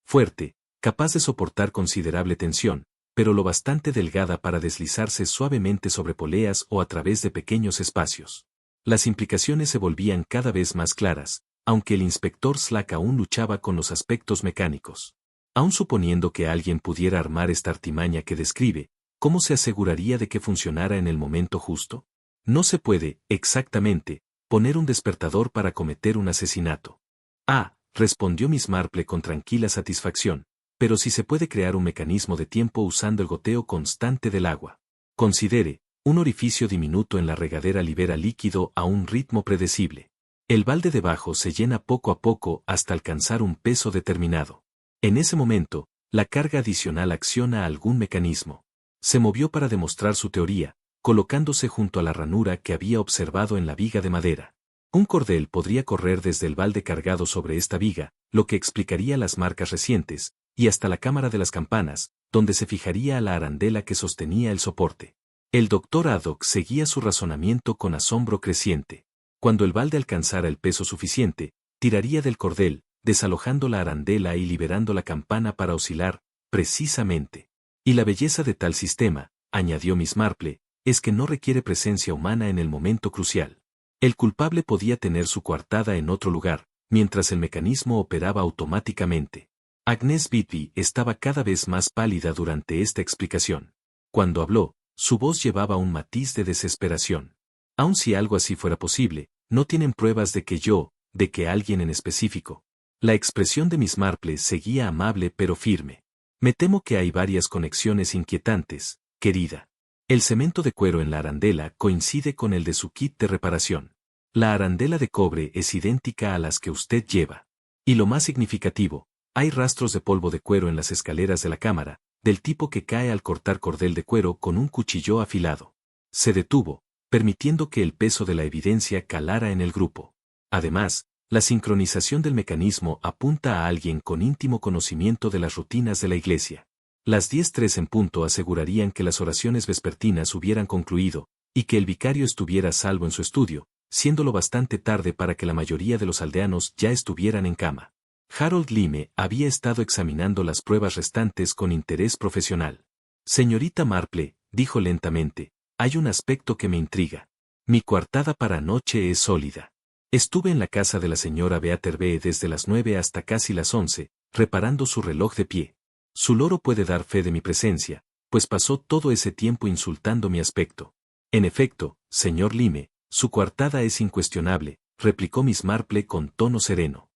[SPEAKER 1] fuerte, capaz de soportar considerable tensión, pero lo bastante delgada para deslizarse suavemente sobre poleas o a través de pequeños espacios. Las implicaciones se volvían cada vez más claras, aunque el inspector Slack aún luchaba con los aspectos mecánicos. Aun suponiendo que alguien pudiera armar esta artimaña que describe, ¿cómo se aseguraría de que funcionara en el momento justo? No se puede, exactamente, poner un despertador para cometer un asesinato. Ah, respondió Miss Marple con tranquila satisfacción, pero sí se puede crear un mecanismo de tiempo usando el goteo constante del agua. Considere, un orificio diminuto en la regadera libera líquido a un ritmo predecible. El balde debajo se llena poco a poco hasta alcanzar un peso determinado. En ese momento, la carga adicional acciona algún mecanismo. Se movió para demostrar su teoría, colocándose junto a la ranura que había observado en la viga de madera. Un cordel podría correr desde el balde cargado sobre esta viga, lo que explicaría las marcas recientes, y hasta la cámara de las campanas, donde se fijaría a la arandela que sostenía el soporte. El doctor Haddock seguía su razonamiento con asombro creciente. Cuando el balde alcanzara el peso suficiente, tiraría del cordel, desalojando la arandela y liberando la campana para oscilar, precisamente. Y la belleza de tal sistema, añadió Miss Marple, es que no requiere presencia humana en el momento crucial. El culpable podía tener su coartada en otro lugar, mientras el mecanismo operaba automáticamente. Agnes Beatty estaba cada vez más pálida durante esta explicación. Cuando habló, su voz llevaba un matiz de desesperación. Aun si algo así fuera posible, no tienen pruebas de que alguien en específico. La expresión de Miss Marple seguía amable pero firme. Me temo que hay varias conexiones inquietantes, querida. El cemento de cuero en la arandela coincide con el de su kit de reparación. La arandela de cobre es idéntica a las que usted lleva. Y lo más significativo, hay rastros de polvo de cuero en las escaleras de la cámara, del tipo que cae al cortar cordel de cuero con un cuchillo afilado. Se detuvo, permitiendo que el peso de la evidencia calara en el grupo. Además, la sincronización del mecanismo apunta a alguien con íntimo conocimiento de las rutinas de la iglesia. Las 10:03 en punto asegurarían que las oraciones vespertinas hubieran concluido, y que el vicario estuviera a salvo en su estudio, siéndolo bastante tarde para que la mayoría de los aldeanos ya estuvieran en cama. Harold Lyme había estado examinando las pruebas restantes con interés profesional. Señorita Marple, dijo lentamente, hay un aspecto que me intriga. Mi coartada para anoche es sólida. Estuve en la casa de la señora Beaterbe desde las 9 hasta casi las 11, reparando su reloj de pie. Su loro puede dar fe de mi presencia, pues pasó todo ese tiempo insultando mi aspecto. En efecto, señor Lyme, su coartada es incuestionable, replicó Miss Marple con tono sereno.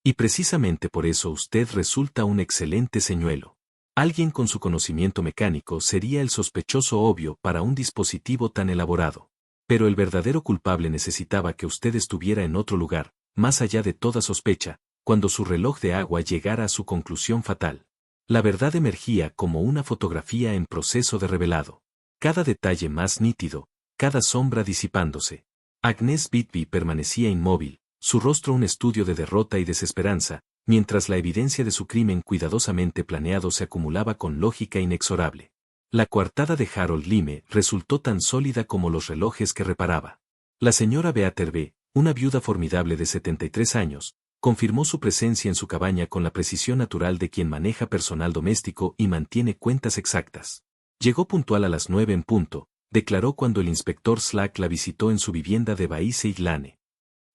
[SPEAKER 1] Y precisamente por eso usted resulta un excelente señuelo. Alguien con su conocimiento mecánico sería el sospechoso obvio para un dispositivo tan elaborado. Pero el verdadero culpable necesitaba que usted estuviera en otro lugar, más allá de toda sospecha, cuando su reloj de agua llegara a su conclusión fatal. La verdad emergía como una fotografía en proceso de revelado. Cada detalle más nítido, cada sombra disipándose. Agnes Beatty permanecía inmóvil, su rostro un estudio de derrota y desesperanza, mientras la evidencia de su crimen cuidadosamente planeado se acumulaba con lógica inexorable. La coartada de Harold Lyme resultó tan sólida como los relojes que reparaba. La señora Beaterbe, una viuda formidable de 73 años, confirmó su presencia en su cabaña con la precisión natural de quien maneja personal doméstico y mantiene cuentas exactas. Llegó puntual a las 9 en punto, declaró cuando el inspector Slack la visitó en su vivienda de Baise-Iglane.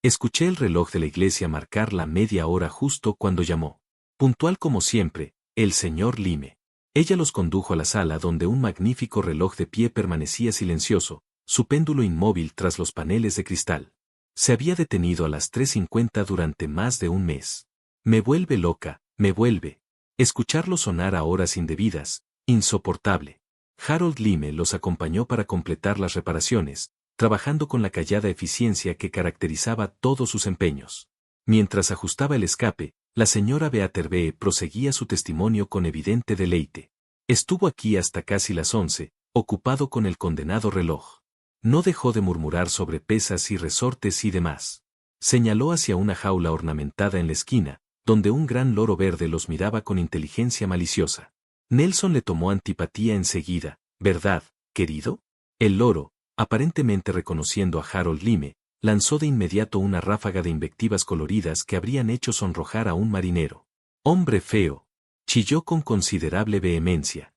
[SPEAKER 1] Escuché el reloj de la iglesia marcar la media hora justo cuando llamó. Puntual como siempre, el señor Lyme. Ella los condujo a la sala donde un magnífico reloj de pie permanecía silencioso, su péndulo inmóvil tras los paneles de cristal. Se había detenido a las 3:50 durante más de un mes. Me vuelve loca, me vuelve. Escucharlo sonar a horas indebidas, insoportable. Harold Lyme los acompañó para completar las reparaciones, trabajando con la callada eficiencia que caracterizaba todos sus empeños. Mientras ajustaba el escape, la señora Beaterbe proseguía su testimonio con evidente deleite. Estuvo aquí hasta casi las 11, ocupado con el condenado reloj. No dejó de murmurar sobre pesas y resortes y demás. Señaló hacia una jaula ornamentada en la esquina, donde un gran loro verde los miraba con inteligencia maliciosa. Nelson le tomó antipatía enseguida, ¿verdad, querido? El loro, aparentemente reconociendo a Harold Lyme, lanzó de inmediato una ráfaga de invectivas coloridas que habrían hecho sonrojar a un marinero. Hombre feo, Chilló con considerable vehemencia.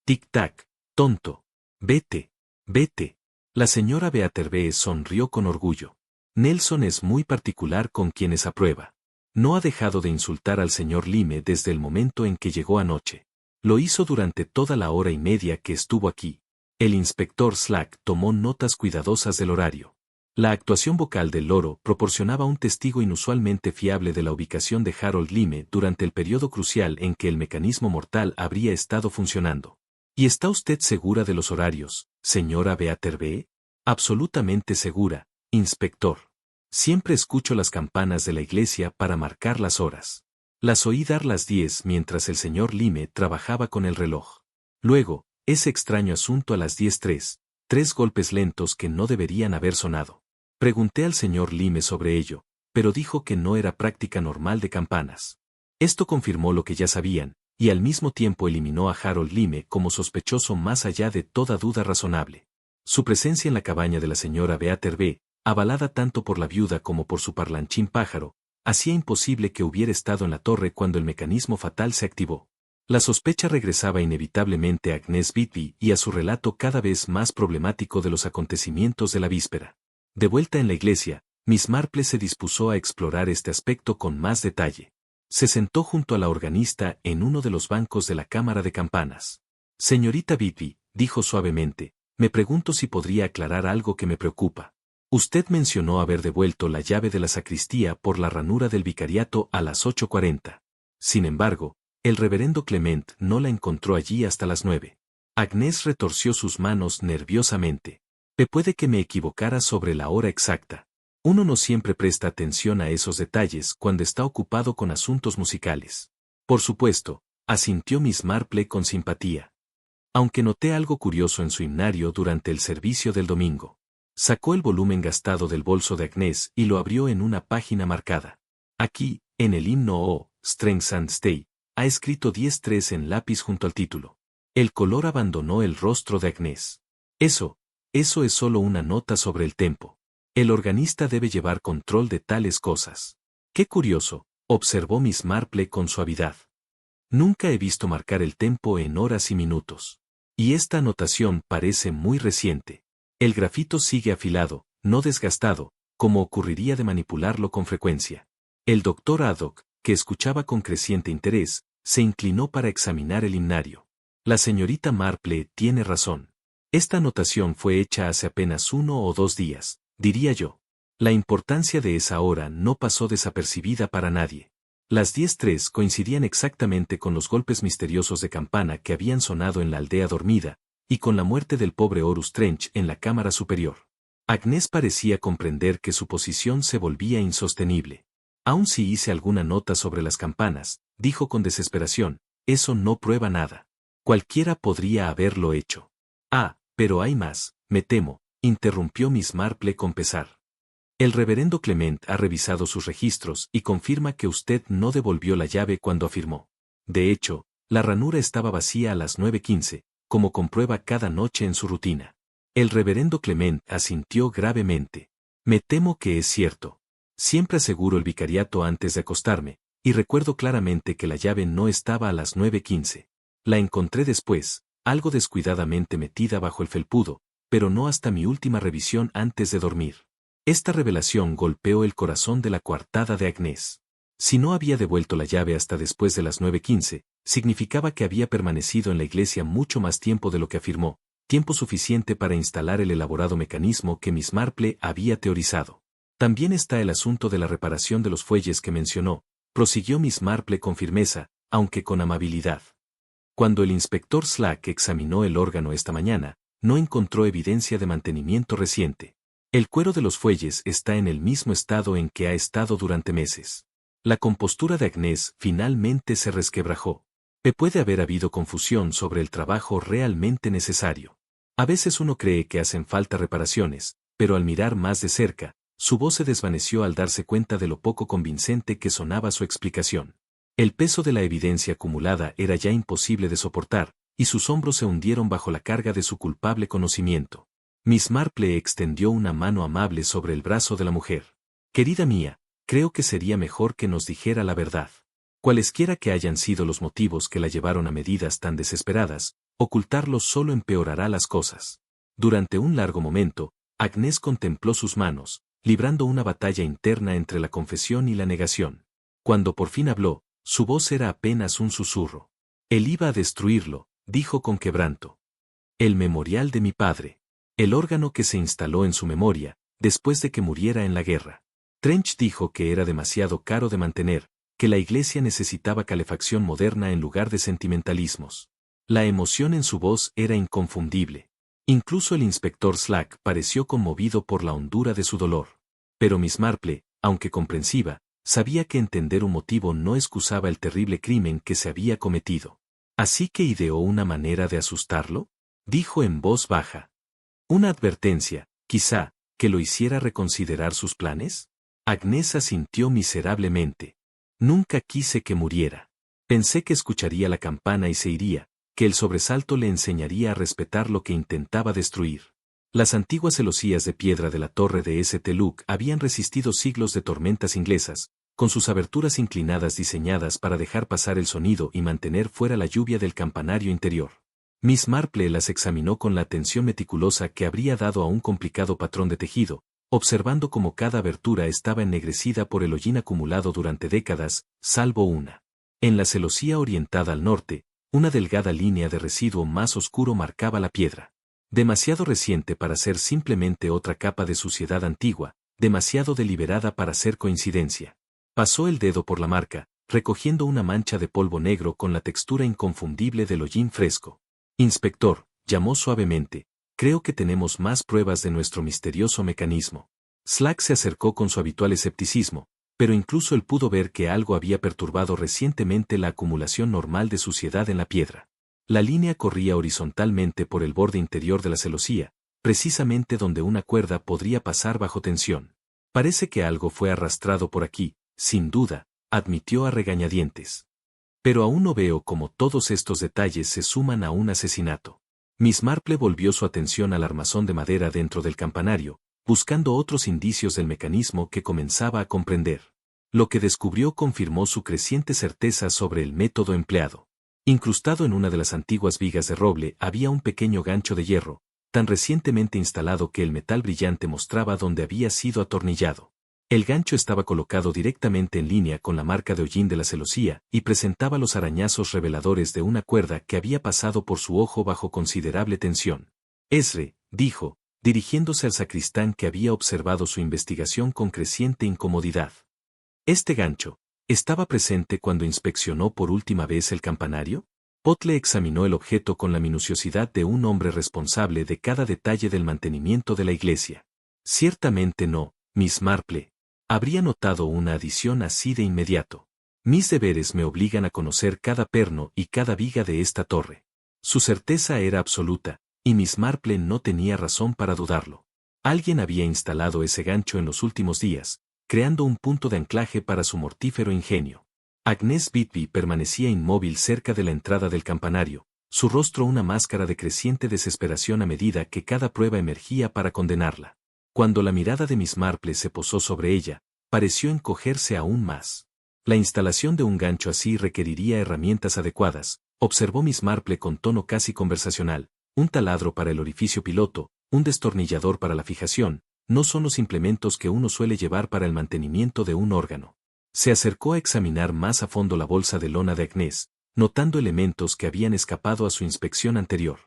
[SPEAKER 1] Tic-tac, tonto. Vete, vete. La señora Beaterbe sonrió con orgullo. Nelson es muy particular con quienes aprueba. No ha dejado de insultar al señor Lime desde el momento en que llegó anoche. Lo hizo durante toda la hora y media que estuvo aquí. El inspector Slack tomó notas cuidadosas del horario. La actuación vocal del loro proporcionaba un testigo inusualmente fiable de la ubicación de Harold Lime durante el periodo crucial en que el mecanismo mortal habría estado funcionando. ¿Y está usted segura de los horarios, señora Beaterbe? Absolutamente segura, inspector. Siempre escucho las campanas de la iglesia para marcar las horas. Las oí dar las 10 mientras el señor Lime trabajaba con el reloj. Luego, ese extraño asunto a las 10:03, 3 golpes lentos que no deberían haber sonado. Pregunté al señor Lime sobre ello, pero dijo que no era práctica normal de campanas. Esto confirmó lo que ya sabían, y al mismo tiempo eliminó a Harold Lime como sospechoso más allá de toda duda razonable. Su presencia en la cabaña de la señora Beaterbe, avalada tanto por la viuda como por su parlanchín pájaro, hacía imposible que hubiera estado en la torre cuando el mecanismo fatal se activó. La sospecha regresaba inevitablemente a Agnes Bidby y a su relato cada vez más problemático de los acontecimientos de la víspera. De vuelta en la iglesia, Miss Marple se dispuso a explorar este aspecto con más detalle. Se sentó junto a la organista en uno de los bancos de la cámara de campanas. Señorita Bidby, dijo suavemente, me pregunto si podría aclarar algo que me preocupa. Usted mencionó haber devuelto la llave de la sacristía por la ranura del vicariato a las 8:40. Sin embargo, el reverendo Clement no la encontró allí hasta las 9. Agnes retorció sus manos nerviosamente. Puede que me equivocara sobre la hora exacta. Uno no siempre presta atención a esos detalles cuando está ocupado con asuntos musicales. Por supuesto, asintió Miss Marple con simpatía. Aunque noté algo curioso en su himnario durante el servicio del domingo. Sacó el volumen gastado del bolso de Agnes y lo abrió en una página marcada. Aquí, en el himno O, Strength and Stay, ha escrito 10:3 en lápiz junto al título. El color abandonó el rostro de Agnes. Eso es solo una nota sobre el tempo. El organista debe llevar control de tales cosas. Qué curioso, observó Miss Marple con suavidad. Nunca he visto marcar el tempo en horas y minutos. Y esta anotación parece muy reciente. El grafito sigue afilado, no desgastado, como ocurriría de manipularlo con frecuencia. El doctor Haddock, que escuchaba con creciente interés, se inclinó para examinar el himnario. La señorita Marple tiene razón. Esta anotación fue hecha hace apenas 1 o 2 días, diría yo. La importancia de esa hora no pasó desapercibida para nadie. Las 10:03 coincidían exactamente con los golpes misteriosos de campana que habían sonado en la aldea dormida, y con la muerte del pobre Horus Trench en la cámara superior. Agnes parecía comprender que su posición se volvía insostenible. Aun si hice alguna nota sobre las campanas, dijo con desesperación, eso no prueba nada. Cualquiera podría haberlo hecho. Ah, pero hay más, me temo, interrumpió Miss Marple con pesar. El reverendo Clement ha revisado sus registros y confirma que usted no devolvió la llave cuando afirmó. De hecho, la ranura estaba vacía a las 9:15, como comprueba cada noche en su rutina. El reverendo Clement asintió gravemente. Me temo que es cierto. Siempre aseguro el vicariato antes de acostarme, y recuerdo claramente que la llave no estaba a las 9:15. La encontré después, algo descuidadamente metida bajo el felpudo, pero no hasta mi última revisión antes de dormir. Esta revelación golpeó el corazón de la coartada de Agnes. Si no había devuelto la llave hasta después de las 9:15, significaba que había permanecido en la iglesia mucho más tiempo de lo que afirmó, tiempo suficiente para instalar el elaborado mecanismo que Miss Marple había teorizado. También está el asunto de la reparación de los fuelles que mencionó, prosiguió Miss Marple con firmeza, aunque con amabilidad. Cuando el inspector Slack examinó el órgano esta mañana, no encontró evidencia de mantenimiento reciente. El cuero de los fuelles está en el mismo estado en que ha estado durante meses. La compostura de Agnes finalmente se resquebrajó. Puede haber habido confusión sobre el trabajo realmente necesario. A veces uno cree que hacen falta reparaciones, pero al mirar más de cerca, su voz se desvaneció al darse cuenta de lo poco convincente que sonaba su explicación. El peso de la evidencia acumulada era ya imposible de soportar, y sus hombros se hundieron bajo la carga de su culpable conocimiento. Miss Marple extendió una mano amable sobre el brazo de la mujer. Querida mía, creo que sería mejor que nos dijera la verdad. Cualesquiera que hayan sido los motivos que la llevaron a medidas tan desesperadas, ocultarlos solo empeorará las cosas. Durante un largo momento, Agnès contempló sus manos, librando una batalla interna entre la confesión y la negación. Cuando por fin habló, su voz era apenas un susurro. Él iba a destruirlo, dijo con quebranto. El memorial de mi padre. El órgano que se instaló en su memoria, después de que muriera en la guerra. Trench dijo que era demasiado caro de mantener, que la iglesia necesitaba calefacción moderna en lugar de sentimentalismos. La emoción en su voz era inconfundible. Incluso el inspector Slack pareció conmovido por la hondura de su dolor. Pero Miss Marple, aunque comprensiva, sabía que entender un motivo no excusaba el terrible crimen que se había cometido. ¿Así que ideó una manera de asustarlo? Dijo en voz baja. ¿Una advertencia, quizá, que lo hiciera reconsiderar sus planes? Agnès asintió miserablemente. Nunca quise que muriera. Pensé que escucharía la campana y se iría, que el sobresalto le enseñaría a respetar lo que intentaba destruir. Las antiguas celosías de piedra de la torre de St. Luke habían resistido siglos de tormentas inglesas, con sus aberturas inclinadas diseñadas para dejar pasar el sonido y mantener fuera la lluvia del campanario interior. Miss Marple las examinó con la atención meticulosa que habría dado a un complicado patrón de tejido, observando cómo cada abertura estaba ennegrecida por el hollín acumulado durante décadas, salvo una. En la celosía orientada al norte, una delgada línea de residuo más oscuro marcaba la piedra. Demasiado reciente para ser simplemente otra capa de suciedad antigua, demasiado deliberada para ser coincidencia. Pasó el dedo por la marca, recogiendo una mancha de polvo negro con la textura inconfundible del hollín fresco. Inspector, llamó suavemente, creo que tenemos más pruebas de nuestro misterioso mecanismo. Slack se acercó con su habitual escepticismo, pero incluso él pudo ver que algo había perturbado recientemente la acumulación normal de suciedad en la piedra. La línea corría horizontalmente por el borde interior de la celosía, precisamente donde una cuerda podría pasar bajo tensión. Parece que algo fue arrastrado por aquí, sin duda, admitió a regañadientes. Pero aún no veo cómo todos estos detalles se suman a un asesinato. Miss Marple volvió su atención al armazón de madera dentro del campanario, buscando otros indicios del mecanismo que comenzaba a comprender. Lo que descubrió confirmó su creciente certeza sobre el método empleado. Incrustado en una de las antiguas vigas de roble había un pequeño gancho de hierro, tan recientemente instalado que el metal brillante mostraba dónde había sido atornillado. El gancho estaba colocado directamente en línea con la marca de hollín de la celosía y presentaba los arañazos reveladores de una cuerda que había pasado por su ojo bajo considerable tensión. Esre, dijo, dirigiéndose al sacristán que había observado su investigación con creciente incomodidad. ¿Este gancho estaba presente cuando inspeccionó por última vez el campanario? Potle examinó el objeto con la minuciosidad de un hombre responsable de cada detalle del mantenimiento de la iglesia. Ciertamente no, Miss Marple. Habría notado una adición así de inmediato. Mis deberes me obligan a conocer cada perno y cada viga de esta torre. Su certeza era absoluta, y Miss Marple no tenía razón para dudarlo. Alguien había instalado ese gancho en los últimos días, creando un punto de anclaje para su mortífero ingenio. Agnès Bidby permanecía inmóvil cerca de la entrada del campanario, su rostro una máscara de creciente desesperación a medida que cada prueba emergía para condenarla. Cuando la mirada de Miss Marple se posó sobre ella, pareció encogerse aún más. La instalación de un gancho así requeriría herramientas adecuadas, observó Miss Marple con tono casi conversacional, un taladro para el orificio piloto, un destornillador para la fijación, no son los implementos que uno suele llevar para el mantenimiento de un órgano. Se acercó a examinar más a fondo la bolsa de lona de Agnès, notando elementos que habían escapado a su inspección anterior.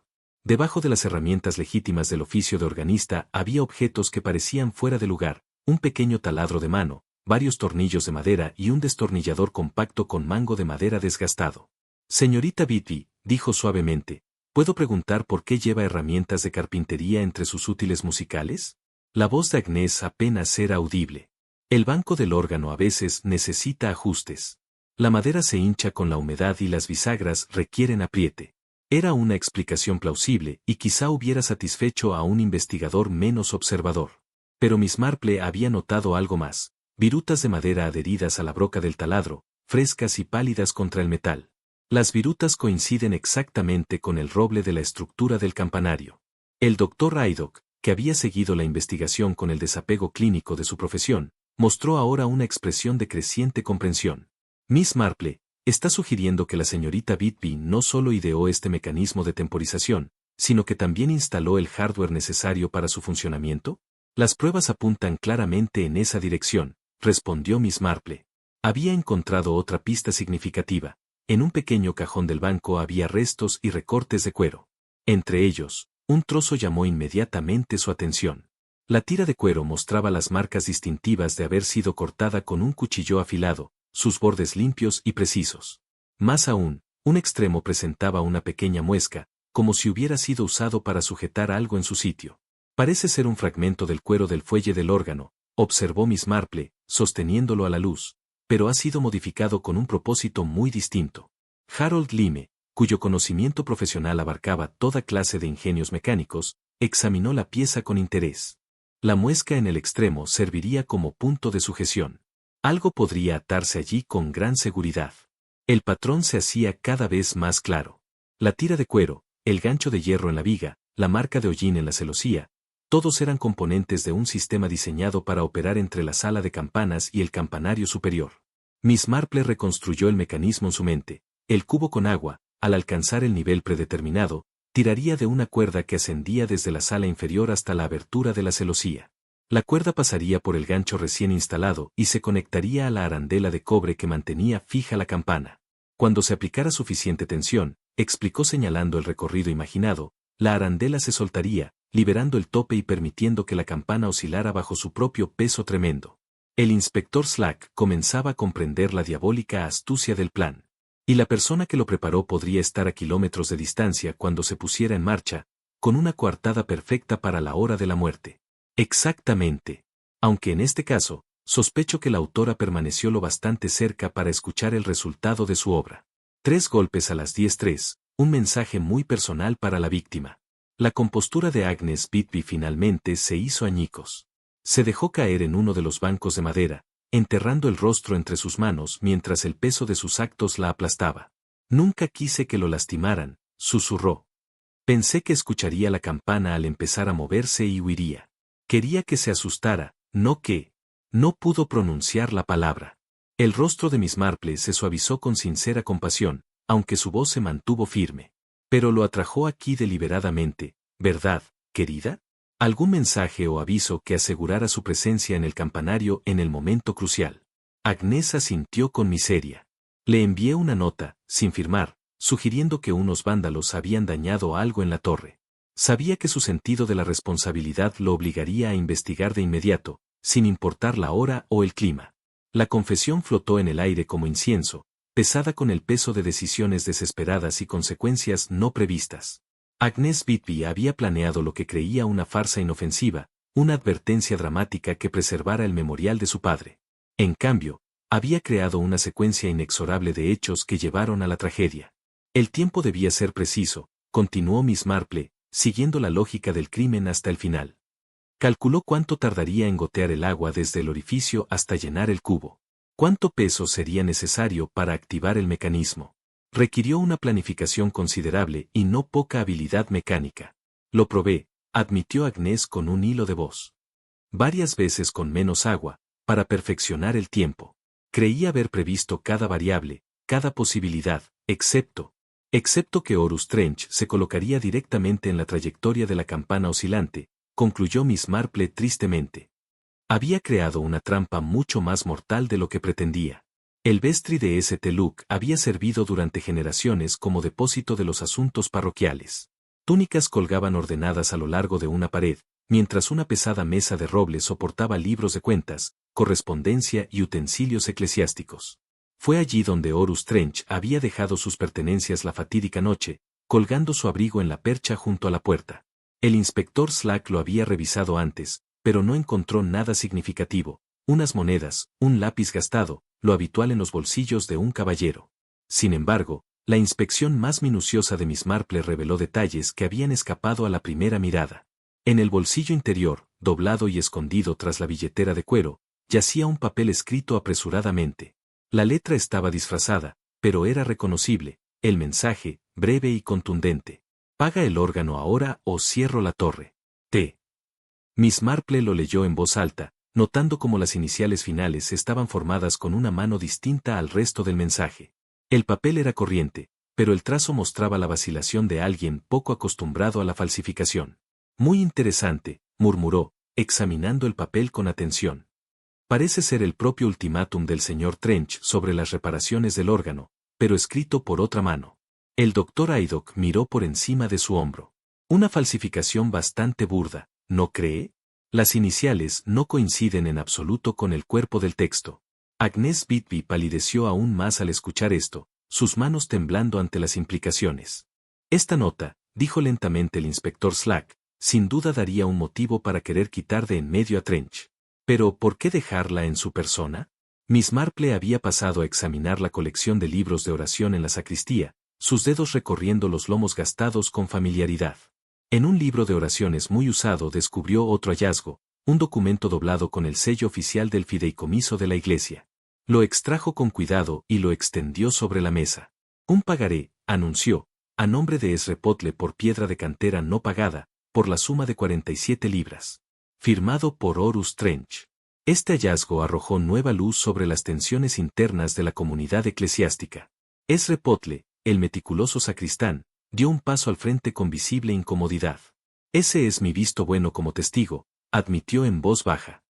[SPEAKER 1] Debajo de las herramientas legítimas del oficio de organista había objetos que parecían fuera de lugar, un pequeño taladro de mano, varios tornillos de madera y un destornillador compacto con mango de madera desgastado. Señorita Bidby, dijo suavemente, ¿puedo preguntar por qué lleva herramientas de carpintería entre sus útiles musicales? La voz de Agnès apenas era audible. El banco del órgano a veces necesita ajustes. La madera se hincha con la humedad y las bisagras requieren apriete. Era una explicación plausible y quizá hubiera satisfecho a un investigador menos observador. Pero Miss Marple había notado algo más, virutas de madera adheridas a la broca del taladro, frescas y pálidas contra el metal. Las virutas coinciden exactamente con el roble de la estructura del campanario. El doctor Haydock, que había seguido la investigación con el desapego clínico de su profesión, mostró ahora una expresión de creciente comprensión. Miss Marple, Está sugiriendo que la señorita Bidby no solo ideó este mecanismo de temporización, sino que también instaló el hardware necesario para su funcionamiento. Las pruebas apuntan claramente en esa dirección, respondió Miss Marple. Había encontrado otra pista significativa. En un pequeño cajón del banco había restos y recortes de cuero. Entre ellos, un trozo llamó inmediatamente su atención. La tira de cuero mostraba las marcas distintivas de haber sido cortada con un cuchillo afilado, sus bordes limpios y precisos. Más aún, un extremo presentaba una pequeña muesca, como si hubiera sido usado para sujetar algo en su sitio. Parece ser un fragmento del cuero del fuelle del órgano, observó Miss Marple, sosteniéndolo a la luz, pero ha sido modificado con un propósito muy distinto. Harold Lyme, cuyo conocimiento profesional abarcaba toda clase de ingenios mecánicos, examinó la pieza con interés. La muesca en el extremo serviría como punto de sujeción. Algo podría atarse allí con gran seguridad. El patrón se hacía cada vez más claro. La tira de cuero, el gancho de hierro en la viga, la marca de hollín en la celosía, todos eran componentes de un sistema diseñado para operar entre la sala de campanas y el campanario superior. Miss Marple reconstruyó el mecanismo en su mente. El cubo con agua, al alcanzar el nivel predeterminado, tiraría de una cuerda que ascendía desde la sala inferior hasta la abertura de la celosía. La cuerda pasaría por el gancho recién instalado y se conectaría a la arandela de cobre que mantenía fija la campana. Cuando se aplicara suficiente tensión, explicó señalando el recorrido imaginado, la arandela se soltaría, liberando el tope y permitiendo que la campana oscilara bajo su propio peso tremendo. El inspector Slack comenzaba a comprender la diabólica astucia del plan. Y la persona que lo preparó podría estar a kilómetros de distancia cuando se pusiera en marcha, con una coartada perfecta para la hora de la muerte. Exactamente. Aunque en este caso, sospecho que la autora permaneció lo bastante cerca para escuchar el resultado de su obra. 3 golpes a las 10:03, un mensaje muy personal para la víctima. La compostura de Agnes Bidby finalmente se hizo añicos. Se dejó caer en uno de los bancos de madera, enterrando el rostro entre sus manos mientras el peso de sus actos la aplastaba. Nunca quise que lo lastimaran, susurró. Pensé que escucharía la campana al empezar a moverse y huiría. Quería que se asustara, no que. No pudo pronunciar la palabra. El rostro de Miss Marple se suavizó con sincera compasión, aunque su voz se mantuvo firme. Pero lo atrajo aquí deliberadamente, ¿verdad, querida? ¿Algún mensaje o aviso que asegurara su presencia en el campanario en el momento crucial? Agnes asintió con miseria. Le envié una nota, sin firmar, sugiriendo que unos vándalos habían dañado algo en la torre. Sabía que su sentido de la responsabilidad lo obligaría a investigar de inmediato, sin importar la hora o el clima. La confesión flotó en el aire como incienso, pesada con el peso de decisiones desesperadas y consecuencias no previstas. Agnes Bidby había planeado lo que creía una farsa inofensiva, una advertencia dramática que preservara el memorial de su padre. En cambio, había creado una secuencia inexorable de hechos que llevaron a la tragedia. El tiempo debía ser preciso, continuó Miss Marple, siguiendo la lógica del crimen hasta el final. Calculó cuánto tardaría en gotear el agua desde el orificio hasta llenar el cubo. Cuánto peso sería necesario para activar el mecanismo. Requirió una planificación considerable y no poca habilidad mecánica. Lo probé, admitió Agnes con un hilo de voz. Varias veces con menos agua, para perfeccionar el tiempo. Creí haber previsto cada variable, cada posibilidad, excepto que Horus Trench se colocaría directamente en la trayectoria de la campana oscilante, concluyó Miss Marple tristemente. Había creado una trampa mucho más mortal de lo que pretendía. El vestry de St. Luke había servido durante generaciones como depósito de los asuntos parroquiales. Túnicas colgaban ordenadas a lo largo de una pared, mientras una pesada mesa de roble soportaba libros de cuentas, correspondencia y utensilios eclesiásticos. Fue allí donde Horus Trench había dejado sus pertenencias la fatídica noche, colgando su abrigo en la percha junto a la puerta. El inspector Slack lo había revisado antes, pero no encontró nada significativo, unas monedas, un lápiz gastado, lo habitual en los bolsillos de un caballero. Sin embargo, la inspección más minuciosa de Miss Marple reveló detalles que habían escapado a la primera mirada. En el bolsillo interior, doblado y escondido tras la billetera de cuero, yacía un papel escrito apresuradamente. La letra estaba disfrazada, pero era reconocible, el mensaje, breve y contundente. Paga el órgano ahora o cierro la torre. T. Miss Marple lo leyó en voz alta, notando cómo las iniciales finales estaban formadas con una mano distinta al resto del mensaje. El papel era corriente, pero el trazo mostraba la vacilación de alguien poco acostumbrado a la falsificación. Muy interesante, murmuró, examinando el papel con atención. Parece ser el propio ultimátum del señor Trench sobre las reparaciones del órgano, pero escrito por otra mano. El doctor Haydock miró por encima de su hombro. Una falsificación bastante burda, ¿no cree? Las iniciales no coinciden en absoluto con el cuerpo del texto. Agnes Bidby palideció aún más al escuchar esto, sus manos temblando ante las implicaciones. Esta nota, dijo lentamente el inspector Slack, sin duda daría un motivo para querer quitar de en medio a Trench. Pero, ¿por qué dejarla en su persona? Miss Marple había pasado a examinar la colección de libros de oración en la sacristía, sus dedos recorriendo los lomos gastados con familiaridad. En un libro de oraciones muy usado descubrió otro hallazgo, un documento doblado con el sello oficial del fideicomiso de la iglesia. Lo extrajo con cuidado y lo extendió sobre la mesa. Un pagaré, anunció, a nombre de Ezra Potle por piedra de cantera no pagada, por la suma de 47 libras. Firmado por Horus Trench. Este hallazgo arrojó nueva luz sobre las tensiones internas de la comunidad eclesiástica. Ezra Potle, el meticuloso sacristán, dio un paso al frente con visible incomodidad. Ese es mi visto bueno como testigo, admitió en voz baja.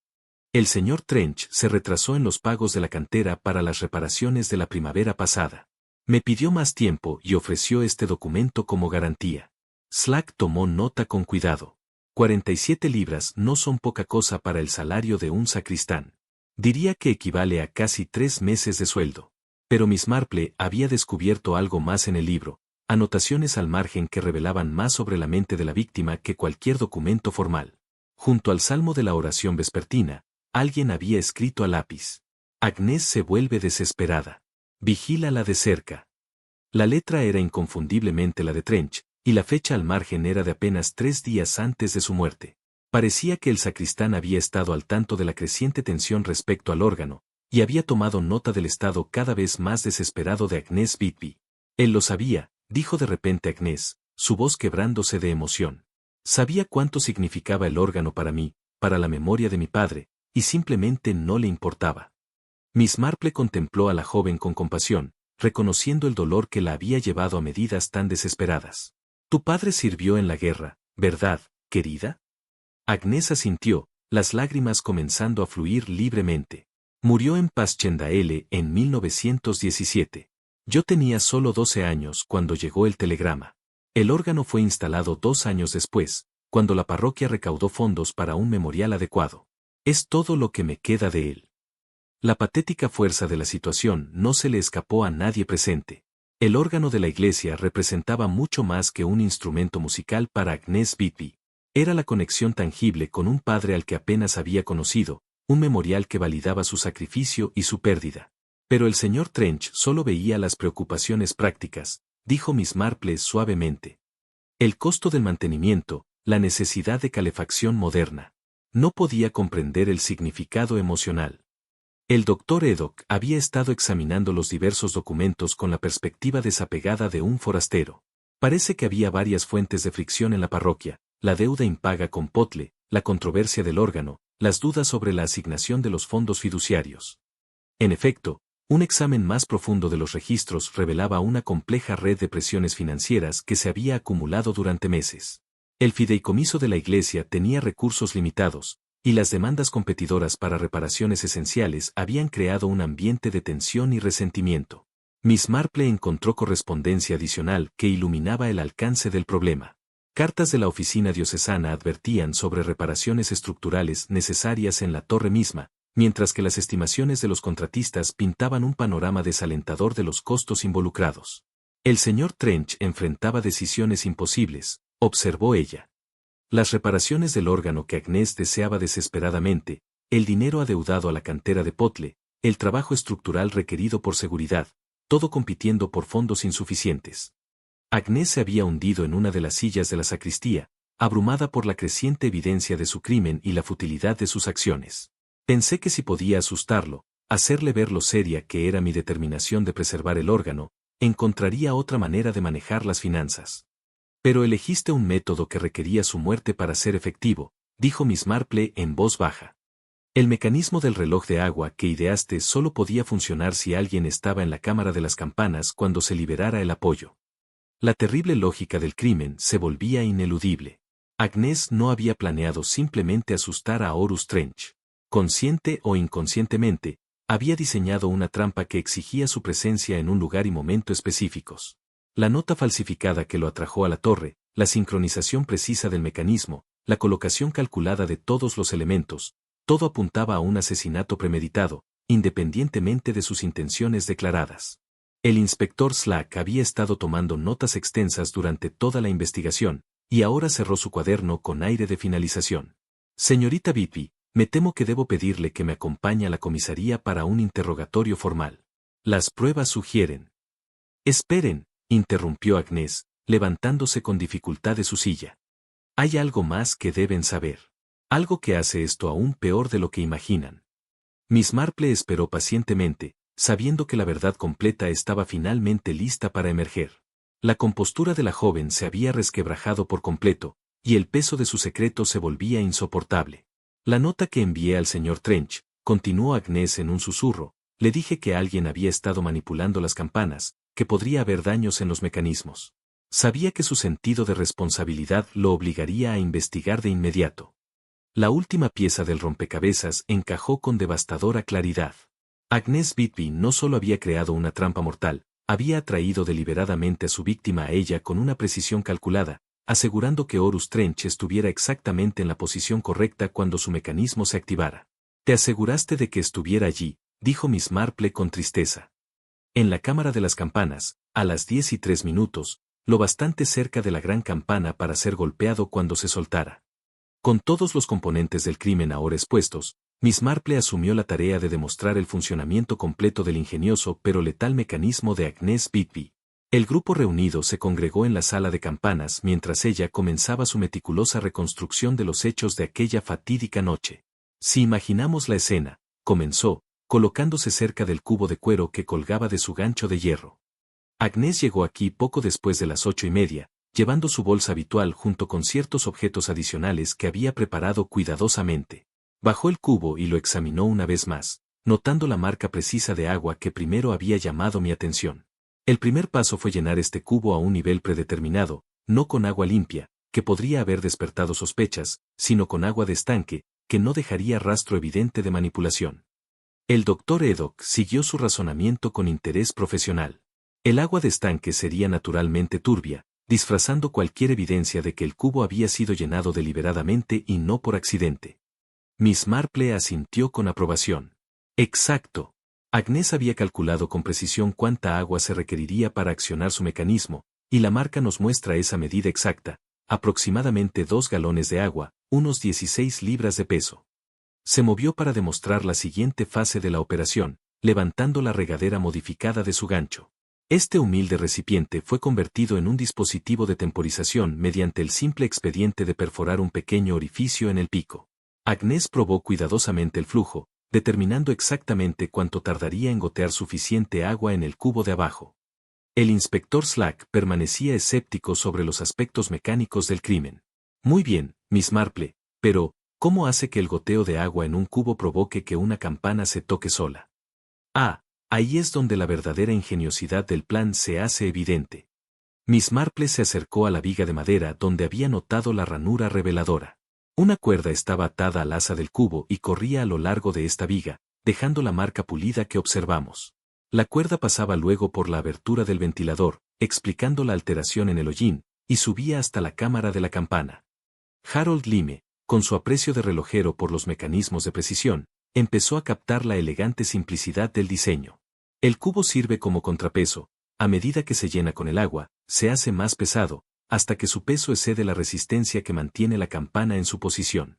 [SPEAKER 1] El señor Trench se retrasó en los pagos de la cantera para las reparaciones de la primavera pasada. Me pidió más tiempo y ofreció este documento como garantía. Slack tomó nota con cuidado. 47 libras no son poca cosa para el salario de un sacristán. Diría que equivale a casi 3 meses de sueldo. Pero Miss Marple había descubierto algo más en el libro, anotaciones al margen que revelaban más sobre la mente de la víctima que cualquier documento formal. Junto al salmo de la oración vespertina, alguien había escrito a lápiz. Agnes se vuelve desesperada. Vigílala de cerca. La letra era inconfundiblemente la de Trench, y la fecha al margen era de apenas 3 días antes de su muerte. Parecía que el sacristán había estado al tanto de la creciente tensión respecto al órgano, y había tomado nota del estado cada vez más desesperado de Agnes Bidby. Él lo sabía, dijo de repente Agnes, su voz quebrándose de emoción. Sabía cuánto significaba el órgano para mí, para la memoria de mi padre, y simplemente no le importaba. Miss Marple contempló a la joven con compasión, reconociendo el dolor que la había llevado a medidas tan desesperadas. Tu padre sirvió en la guerra, ¿verdad, querida? Agnes asintió, las lágrimas comenzando a fluir libremente. Murió en Passchendaele en 1917. Yo tenía solo 12 años cuando llegó el telegrama. El órgano fue instalado 2 años después, cuando la parroquia recaudó fondos para un memorial adecuado. Es todo lo que me queda de él. La patética fuerza de la situación no se le escapó a nadie presente. El órgano de la iglesia representaba mucho más que un instrumento musical para Agnes Bidby. Era la conexión tangible con un padre al que apenas había conocido, un memorial que validaba su sacrificio y su pérdida. Pero el señor Trench solo veía las preocupaciones prácticas, dijo Miss Marple suavemente. El costo del mantenimiento, la necesidad de calefacción moderna. No podía comprender el significado emocional. El doctor Haydock había estado examinando los diversos documentos con la perspectiva desapegada de un forastero. Parece que había varias fuentes de fricción en la parroquia, la deuda impaga con Potle, la controversia del órgano, las dudas sobre la asignación de los fondos fiduciarios. En efecto, un examen más profundo de los registros revelaba una compleja red de presiones financieras que se había acumulado durante meses. El fideicomiso de la iglesia tenía recursos limitados, y las demandas competidoras para reparaciones esenciales habían creado un ambiente de tensión y resentimiento. Miss Marple encontró correspondencia adicional que iluminaba el alcance del problema. Cartas de la oficina diocesana advertían sobre reparaciones estructurales necesarias en la torre misma, mientras que las estimaciones de los contratistas pintaban un panorama desalentador de los costos involucrados. El señor Trench enfrentaba decisiones imposibles, observó ella. Las reparaciones del órgano que Agnes deseaba desesperadamente, el dinero adeudado a la cantera de Potle, el trabajo estructural requerido por seguridad, todo compitiendo por fondos insuficientes. Agnes se había hundido en una de las sillas de la sacristía, abrumada por la creciente evidencia de su crimen y la futilidad de sus acciones. Pensé que si podía asustarlo, hacerle ver lo seria que era mi determinación de preservar el órgano, encontraría otra manera de manejar las finanzas. Pero elegiste un método que requería su muerte para ser efectivo, dijo Miss Marple en voz baja. El mecanismo del reloj de agua que ideaste solo podía funcionar si alguien estaba en la cámara de las campanas cuando se liberara el apoyo. La terrible lógica del crimen se volvía ineludible. Agnes no había planeado simplemente asustar a Horus Trench. Consciente o inconscientemente, había diseñado una trampa que exigía su presencia en un lugar y momento específicos. La nota falsificada que lo atrajo a la torre, la sincronización precisa del mecanismo, la colocación calculada de todos los elementos, todo apuntaba a un asesinato premeditado, independientemente de sus intenciones declaradas. El inspector Slack había estado tomando notas extensas durante toda la investigación, y ahora cerró su cuaderno con aire de finalización. Señorita Bibby, me temo que debo pedirle que me acompañe a la comisaría para un interrogatorio formal. Las pruebas sugieren. Esperen, interrumpió Agnes, levantándose con dificultad de su silla. Hay algo más que deben saber. Algo que hace esto aún peor de lo que imaginan. Miss Marple esperó pacientemente, sabiendo que la verdad completa estaba finalmente lista para emerger. La compostura de la joven se había resquebrajado por completo, y el peso de su secreto se volvía insoportable. La nota que envié al señor Trench, continuó Agnes en un susurro, le dije que alguien había estado manipulando las campanas, que podría haber daños en los mecanismos. Sabía que su sentido de responsabilidad lo obligaría a investigar de inmediato. La última pieza del rompecabezas encajó con devastadora claridad. Agnes Bidby no solo había creado una trampa mortal, había atraído deliberadamente a su víctima a ella con una precisión calculada, asegurando que Horus Trench estuviera exactamente en la posición correcta cuando su mecanismo se activara. «Te aseguraste de que estuviera allí», dijo Miss Marple con tristeza. En la cámara de las campanas, a las 10:03, lo bastante cerca de la gran campana para ser golpeado cuando se soltara. Con todos los componentes del crimen ahora expuestos, Miss Marple asumió la tarea de demostrar el funcionamiento completo del ingenioso pero letal mecanismo de Agnes Bidby. El grupo reunido se congregó en la sala de campanas mientras ella comenzaba su meticulosa reconstrucción de los hechos de aquella fatídica noche. Si imaginamos la escena, comenzó, colocándose cerca del cubo de cuero que colgaba de su gancho de hierro. Agnes llegó aquí poco después de las 8:30, llevando su bolsa habitual junto con ciertos objetos adicionales que había preparado cuidadosamente. Bajó el cubo y lo examinó una vez más, notando la marca precisa de agua que primero había llamado mi atención. El primer paso fue llenar este cubo a un nivel predeterminado, no con agua limpia, que podría haber despertado sospechas, sino con agua de estanque, que no dejaría rastro evidente de manipulación. El doctor Eddock siguió su razonamiento con interés profesional. El agua de estanque sería naturalmente turbia, disfrazando cualquier evidencia de que el cubo había sido llenado deliberadamente y no por accidente. Miss Marple asintió con aprobación. Exacto. Agnes había calculado con precisión cuánta agua se requeriría para accionar su mecanismo, y la marca nos muestra esa medida exacta, aproximadamente 2 galones de agua, unos 16 libras de peso. Se movió para demostrar la siguiente fase de la operación, levantando la regadera modificada de su gancho. Este humilde recipiente fue convertido en un dispositivo de temporización mediante el simple expediente de perforar un pequeño orificio en el pico. Agnes probó cuidadosamente el flujo, determinando exactamente cuánto tardaría en gotear suficiente agua en el cubo de abajo. El inspector Slack permanecía escéptico sobre los aspectos mecánicos del crimen. Muy bien, Miss Marple, pero, ¿cómo hace que el goteo de agua en un cubo provoque que una campana se toque sola? Ah, ahí es donde la verdadera ingeniosidad del plan se hace evidente. Miss Marple se acercó a la viga de madera donde había notado la ranura reveladora. Una cuerda estaba atada al asa del cubo y corría a lo largo de esta viga, dejando la marca pulida que observamos. La cuerda pasaba luego por la abertura del ventilador, explicando la alteración en el hollín, y subía hasta la cámara de la campana. Harold Lyme, con su aprecio de relojero por los mecanismos de precisión, empezó a captar la elegante simplicidad del diseño. El cubo sirve como contrapeso, a medida que se llena con el agua, se hace más pesado, hasta que su peso excede la resistencia que mantiene la campana en su posición.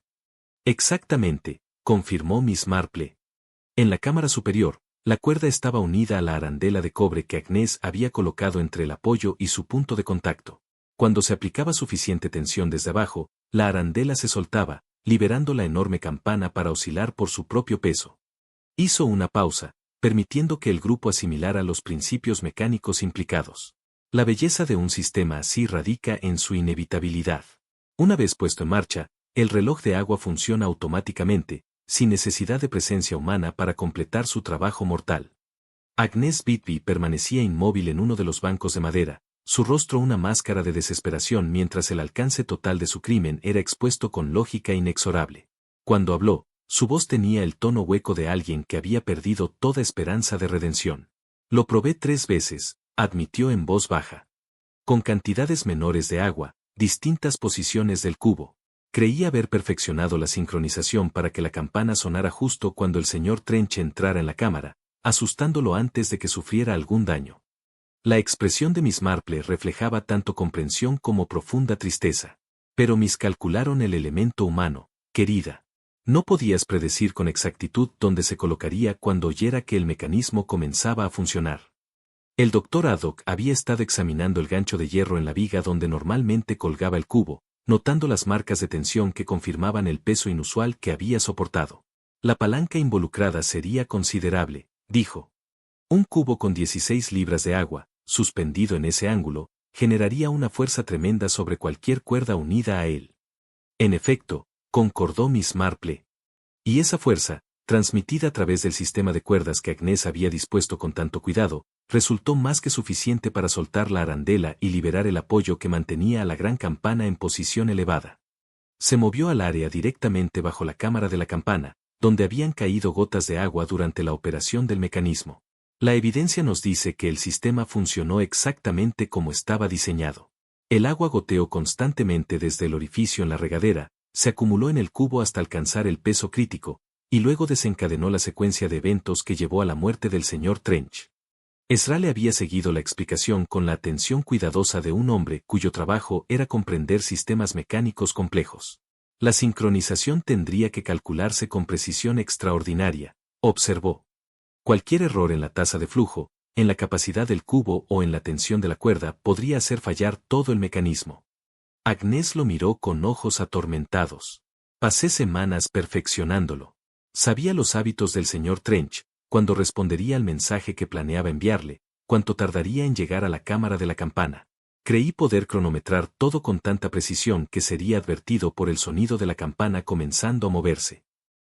[SPEAKER 1] Exactamente, confirmó Miss Marple. En la cámara superior, la cuerda estaba unida a la arandela de cobre que Agnes había colocado entre el apoyo y su punto de contacto. Cuando se aplicaba suficiente tensión desde abajo, la arandela se soltaba, liberando la enorme campana para oscilar por su propio peso. Hizo una pausa, permitiendo que el grupo asimilara los principios mecánicos implicados. La belleza de un sistema así radica en su inevitabilidad. Una vez puesto en marcha, el reloj de agua funciona automáticamente, sin necesidad de presencia humana para completar su trabajo mortal. Agnes Bidby permanecía inmóvil en uno de los bancos de madera, su rostro una máscara de desesperación mientras el alcance total de su crimen era expuesto con lógica inexorable. Cuando habló, su voz tenía el tono hueco de alguien que había perdido toda esperanza de redención. Lo probé 3 veces, admitió en voz baja. Con cantidades menores de agua, distintas posiciones del cubo. Creí haber perfeccionado la sincronización para que la campana sonara justo cuando el señor Trench entrara en la cámara, asustándolo antes de que sufriera algún daño. La expresión de Miss Marple reflejaba tanto comprensión como profunda tristeza. Pero miscalcularon el elemento humano, querida. No podías predecir con exactitud dónde se colocaría cuando oyera que el mecanismo comenzaba a funcionar. El doctor Haddock había estado examinando el gancho de hierro en la viga donde normalmente colgaba el cubo, notando las marcas de tensión que confirmaban el peso inusual que había soportado. La palanca involucrada sería considerable, dijo. Un cubo con 16 libras de agua, suspendido en ese ángulo, generaría una fuerza tremenda sobre cualquier cuerda unida a él. En efecto, concordó Miss Marple. Y esa fuerza, transmitida a través del sistema de cuerdas que Agnes había dispuesto con tanto cuidado, resultó más que suficiente para soltar la arandela y liberar el apoyo que mantenía a la gran campana en posición elevada. Se movió al área directamente bajo la cámara de la campana, donde habían caído gotas de agua durante la operación del mecanismo. La evidencia nos dice que el sistema funcionó exactamente como estaba diseñado. El agua goteó constantemente desde el orificio en la regadera, se acumuló en el cubo hasta alcanzar el peso crítico, y luego desencadenó la secuencia de eventos que llevó a la muerte del señor Trench. Ezra le había seguido la explicación con la atención cuidadosa de un hombre cuyo trabajo era comprender sistemas mecánicos complejos. La sincronización tendría que calcularse con precisión extraordinaria, observó. Cualquier error en la tasa de flujo, en la capacidad del cubo o en la tensión de la cuerda podría hacer fallar todo el mecanismo. Agnes lo miró con ojos atormentados. Pasé semanas perfeccionándolo. Sabía los hábitos del señor Trench, cuándo respondería al mensaje que planeaba enviarle, cuánto tardaría en llegar a la cámara de la campana. Creí poder cronometrar todo con tanta precisión que sería advertido por el sonido de la campana comenzando a moverse.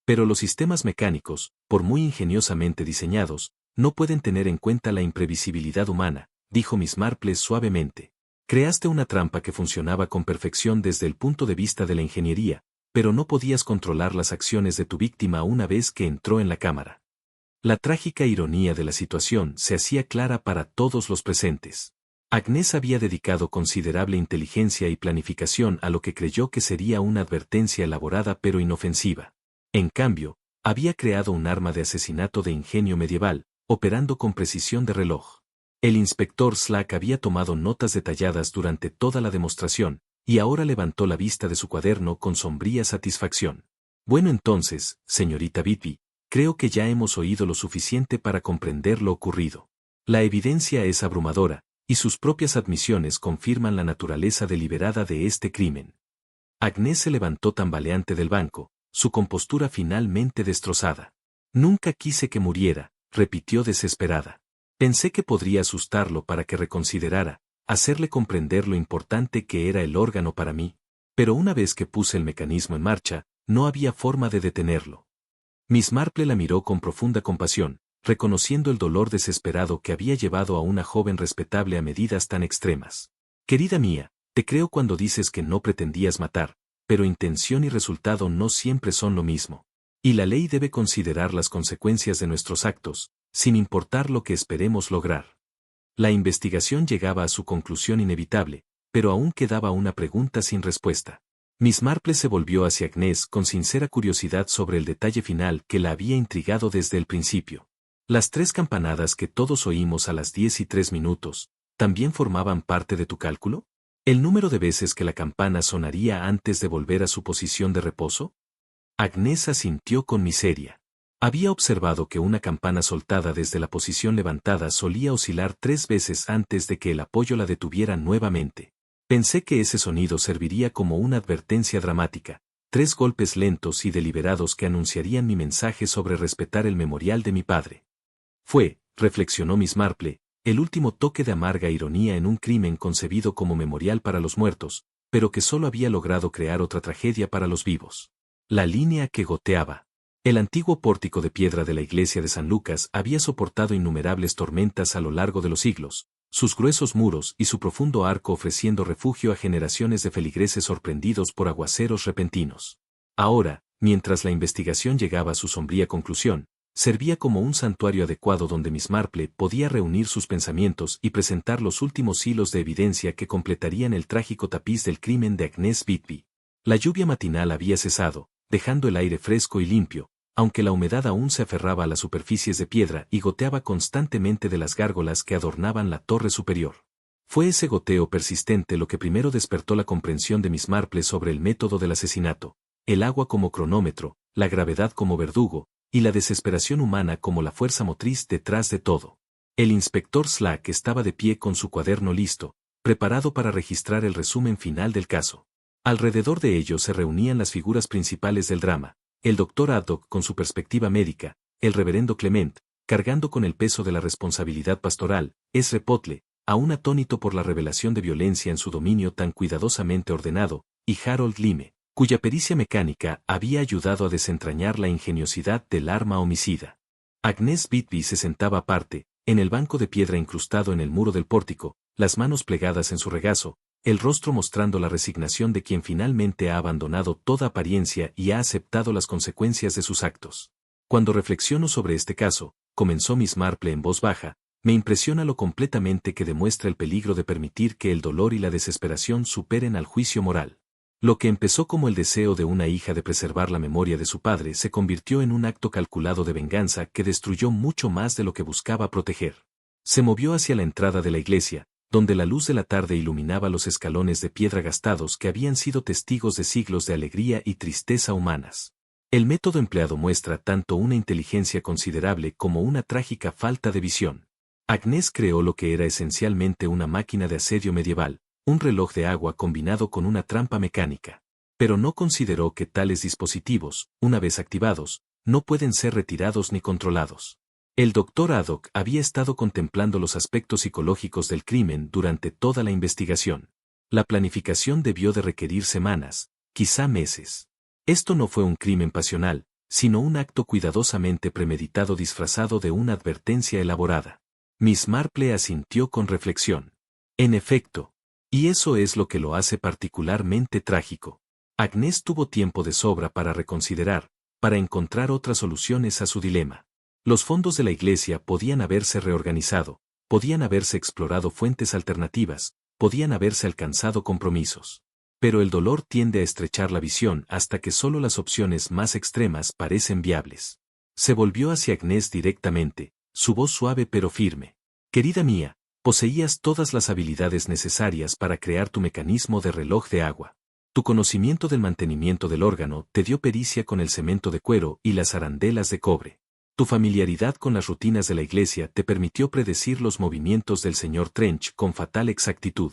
[SPEAKER 1] Pero los sistemas mecánicos, por muy ingeniosamente diseñados, no pueden tener en cuenta la imprevisibilidad humana, dijo Miss Marple suavemente. Creaste una trampa que funcionaba con perfección desde el punto de vista de la ingeniería, pero no podías controlar las acciones de tu víctima una vez que entró en la cámara. La trágica ironía de la situación se hacía clara para todos los presentes. Agnes había dedicado considerable inteligencia y planificación a lo que creyó que sería una advertencia elaborada pero inofensiva. En cambio, había creado un arma de asesinato de ingenio medieval, operando con precisión de reloj. El inspector Slack había tomado notas detalladas durante toda la demostración, y ahora levantó la vista de su cuaderno con sombría satisfacción. Bueno entonces, señorita Bidby, creo que ya hemos oído lo suficiente para comprender lo ocurrido. La evidencia es abrumadora, y sus propias admisiones confirman la naturaleza deliberada de este crimen. Agnes se levantó tambaleante del banco, su compostura finalmente destrozada. Nunca quise que muriera, repitió desesperada. Pensé que podría asustarlo para que reconsiderara, hacerle comprender lo importante que era el órgano para mí, pero una vez que puse el mecanismo en marcha, no había forma de detenerlo. Miss Marple la miró con profunda compasión, reconociendo el dolor desesperado que había llevado a una joven respetable a medidas tan extremas. Querida mía, te creo cuando dices que no pretendías matar, pero intención y resultado no siempre son lo mismo. Y la ley debe considerar las consecuencias de nuestros actos, sin importar lo que esperemos lograr. La investigación llegaba a su conclusión inevitable, pero aún quedaba una pregunta sin respuesta. Miss Marple se volvió hacia Agnes con sincera curiosidad sobre el detalle final que la había intrigado desde el principio. Las 3 campanadas que todos oímos a las 10:03, ¿también formaban parte de tu cálculo? ¿El número de veces que la campana sonaría antes de volver a su posición de reposo? Agnes asintió con miseria. Había observado que una campana soltada desde la posición levantada solía oscilar 3 veces antes de que el apoyo la detuviera nuevamente. Pensé que ese sonido serviría como una advertencia dramática, 3 golpes lentos y deliberados que anunciarían mi mensaje sobre respetar el memorial de mi padre. Fue, reflexionó Miss Marple, el último toque de amarga ironía en un crimen concebido como memorial para los muertos, pero que solo había logrado crear otra tragedia para los vivos. La línea que goteaba. El antiguo pórtico de piedra de la iglesia de San Lucas había soportado innumerables tormentas a lo largo de los siglos, sus gruesos muros y su profundo arco ofreciendo refugio a generaciones de feligreses sorprendidos por aguaceros repentinos. Ahora, mientras la investigación llegaba a su sombría conclusión, servía como un santuario adecuado donde Miss Marple podía reunir sus pensamientos y presentar los últimos hilos de evidencia que completarían el trágico tapiz del crimen de Agnes Whitby. La lluvia matinal había cesado, dejando el aire fresco y limpio, aunque la humedad aún se aferraba a las superficies de piedra y goteaba constantemente de las gárgolas que adornaban la torre superior. Fue ese goteo persistente lo que primero despertó la comprensión de Miss Marple sobre el método del asesinato, el agua como cronómetro, la gravedad como verdugo, y la desesperación humana como la fuerza motriz detrás de todo. El inspector Slack estaba de pie con su cuaderno listo, preparado para registrar el resumen final del caso. Alrededor de ellos se reunían las figuras principales del drama, el doctor Haddock con su perspectiva médica, el reverendo Clement, cargando con el peso de la responsabilidad pastoral, Ezra Potle, aún atónito por la revelación de violencia en su dominio tan cuidadosamente ordenado, y Harold Lyme, cuya pericia mecánica había ayudado a desentrañar la ingeniosidad del arma homicida. Agnes Whitby se sentaba aparte, en el banco de piedra incrustado en el muro del pórtico, las manos plegadas en su regazo, el rostro mostrando la resignación de quien finalmente ha abandonado toda apariencia y ha aceptado las consecuencias de sus actos. Cuando reflexiono sobre este caso, comenzó Miss Marple en voz baja, me impresiona lo completamente que demuestra el peligro de permitir que el dolor y la desesperación superen al juicio moral. Lo que empezó como el deseo de una hija de preservar la memoria de su padre se convirtió en un acto calculado de venganza que destruyó mucho más de lo que buscaba proteger. Se movió hacia la entrada de la iglesia, donde la luz de la tarde iluminaba los escalones de piedra gastados que habían sido testigos de siglos de alegría y tristeza humanas. El método empleado muestra tanto una inteligencia considerable como una trágica falta de visión. Agnes creó lo que era esencialmente una máquina de asedio medieval, un reloj de agua combinado con una trampa mecánica. Pero no consideró que tales dispositivos, una vez activados, no pueden ser retirados ni controlados. El doctor Haddock había estado contemplando los aspectos psicológicos del crimen durante toda la investigación. La planificación debió de requerir semanas, quizá meses. Esto no fue un crimen pasional, sino un acto cuidadosamente premeditado disfrazado de una advertencia elaborada. Miss Marple asintió con reflexión. En efecto. Y eso es lo que lo hace particularmente trágico. Agnes tuvo tiempo de sobra para reconsiderar, para encontrar otras soluciones a su dilema. Los fondos de la iglesia podían haberse reorganizado, podían haberse explorado fuentes alternativas, podían haberse alcanzado compromisos. Pero el dolor tiende a estrechar la visión hasta que solo las opciones más extremas parecen viables. Se volvió hacia Agnes directamente, su voz suave pero firme. Querida mía, poseías todas las habilidades necesarias para crear tu mecanismo de reloj de agua. Tu conocimiento del mantenimiento del órgano te dio pericia con el cemento de cuero y las arandelas de cobre. Tu familiaridad con las rutinas de la iglesia te permitió predecir los movimientos del señor Trench con fatal exactitud.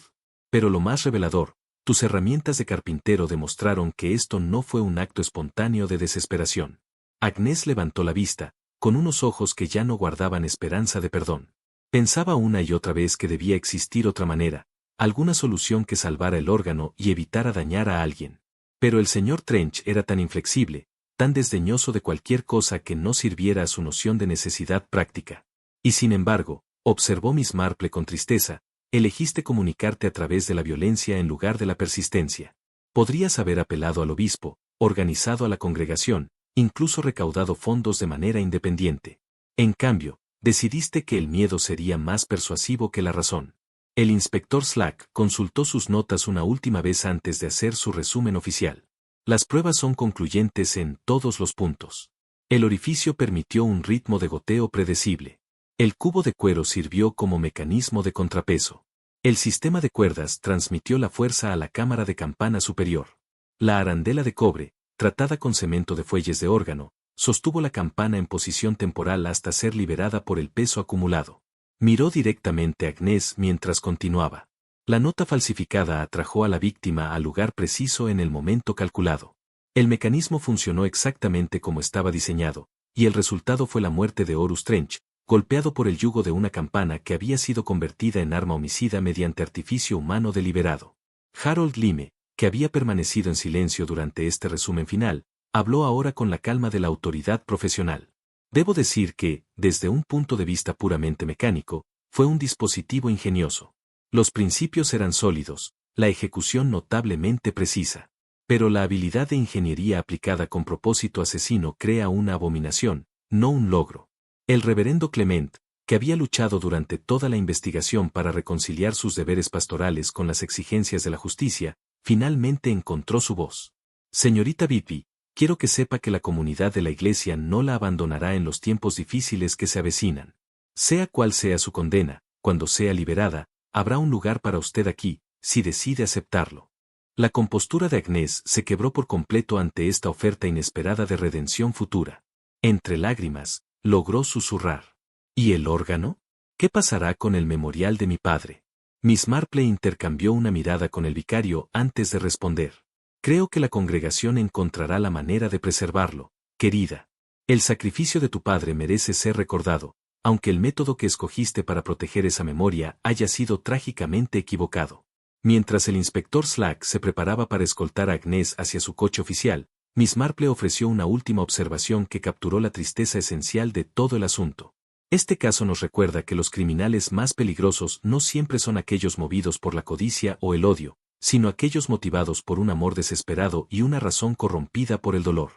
[SPEAKER 1] Pero lo más revelador, tus herramientas de carpintero demostraron que esto no fue un acto espontáneo de desesperación. Agnes levantó la vista, con unos ojos que ya no guardaban esperanza de perdón. Pensaba una y otra vez que debía existir otra manera, alguna solución que salvara el órgano y evitara dañar a alguien. Pero el señor Trench era tan inflexible, tan desdeñoso de cualquier cosa que no sirviera a su noción de necesidad práctica. Y sin embargo, observó Miss Marple con tristeza, elegiste comunicarte a través de la violencia en lugar de la persistencia. Podrías haber apelado al obispo, organizado a la congregación, incluso recaudado fondos de manera independiente. En cambio, decidiste que el miedo sería más persuasivo que la razón. El inspector Slack consultó sus notas una última vez antes de hacer su resumen oficial. Las pruebas son concluyentes en todos los puntos. El orificio permitió un ritmo de goteo predecible. El cubo de cuero sirvió como mecanismo de contrapeso. El sistema de cuerdas transmitió la fuerza a la cámara de campana superior. La arandela de cobre, tratada con cemento de fuelles de órgano, sostuvo la campana en posición temporal hasta ser liberada por el peso acumulado. Miró directamente a Agnes mientras continuaba. La nota falsificada atrajo a la víctima al lugar preciso en el momento calculado. El mecanismo funcionó exactamente como estaba diseñado, y el resultado fue la muerte de Horus Trench, golpeado por el yugo de una campana que había sido convertida en arma homicida mediante artificio humano deliberado. Harold Lyme, que había permanecido en silencio durante este resumen final, habló ahora con la calma de la autoridad profesional. Debo decir que, desde un punto de vista puramente mecánico, fue un dispositivo ingenioso. Los principios eran sólidos, la ejecución notablemente precisa. Pero la habilidad de ingeniería aplicada con propósito asesino crea una abominación, no un logro. El reverendo Clement, que había luchado durante toda la investigación para reconciliar sus deberes pastorales con las exigencias de la justicia, finalmente encontró su voz. Señorita Bippi, quiero que sepa que la comunidad de la Iglesia no la abandonará en los tiempos difíciles que se avecinan. Sea cual sea su condena, cuando sea liberada, habrá un lugar para usted aquí, si decide aceptarlo. La compostura de Agnès se quebró por completo ante esta oferta inesperada de redención futura. Entre lágrimas, logró susurrar. ¿Y el órgano? ¿Qué pasará con el memorial de mi padre? Miss Marple intercambió una mirada con el vicario antes de responder. Creo que la congregación encontrará la manera de preservarlo, querida. El sacrificio de tu padre merece ser recordado, aunque el método que escogiste para proteger esa memoria haya sido trágicamente equivocado. Mientras el inspector Slack se preparaba para escoltar a Agnès hacia su coche oficial, Miss Marple ofreció una última observación que capturó la tristeza esencial de todo el asunto. Este caso nos recuerda que los criminales más peligrosos no siempre son aquellos movidos por la codicia o el odio, sino aquellos motivados por un amor desesperado y una razón corrompida por el dolor.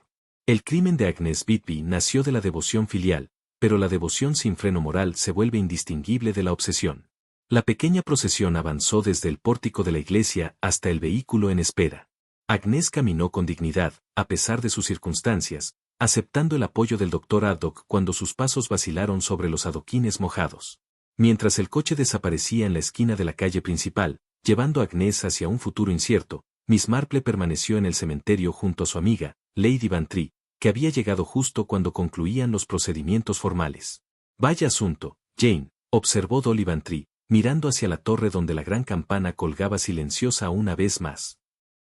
[SPEAKER 1] El crimen de Agnès Bippi nació de la devoción filial, pero la devoción sin freno moral se vuelve indistinguible de la obsesión. La pequeña procesión avanzó desde el pórtico de la iglesia hasta el vehículo en espera. Agnès caminó con dignidad, a pesar de sus circunstancias, aceptando el apoyo del doctor Haddock cuando sus pasos vacilaron sobre los adoquines mojados. Mientras el coche desaparecía en la esquina de la calle principal, llevando a Agnès hacia un futuro incierto, Miss Marple permaneció en el cementerio junto a su amiga, Lady Bantry, que había llegado justo cuando concluían los procedimientos formales. Vaya asunto, Jane, observó Dolly Bantry, mirando hacia la torre donde la gran campana colgaba silenciosa una vez más.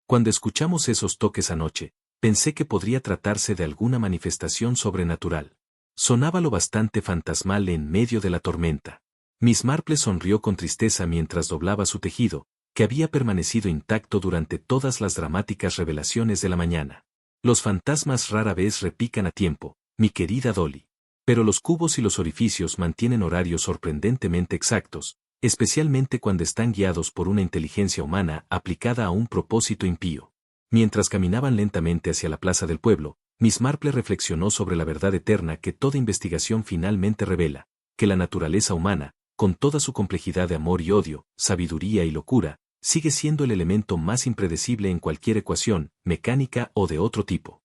[SPEAKER 1] Cuando escuchamos esos toques anoche, pensé que podría tratarse de alguna manifestación sobrenatural. Sonaba lo bastante fantasmal en medio de la tormenta. Miss Marple sonrió con tristeza mientras doblaba su tejido, que había permanecido intacto durante todas las dramáticas revelaciones de la mañana. Los fantasmas rara vez repican a tiempo, mi querida Dolly. Pero los cubos y los orificios mantienen horarios sorprendentemente exactos, especialmente cuando están guiados por una inteligencia humana aplicada a un propósito impío. Mientras caminaban lentamente hacia la plaza del pueblo, Miss Marple reflexionó sobre la verdad eterna que toda investigación finalmente revela, que la naturaleza humana, con toda su complejidad de amor y odio, sabiduría y locura, sigue siendo el elemento más impredecible en cualquier ecuación, mecánica o de otro tipo.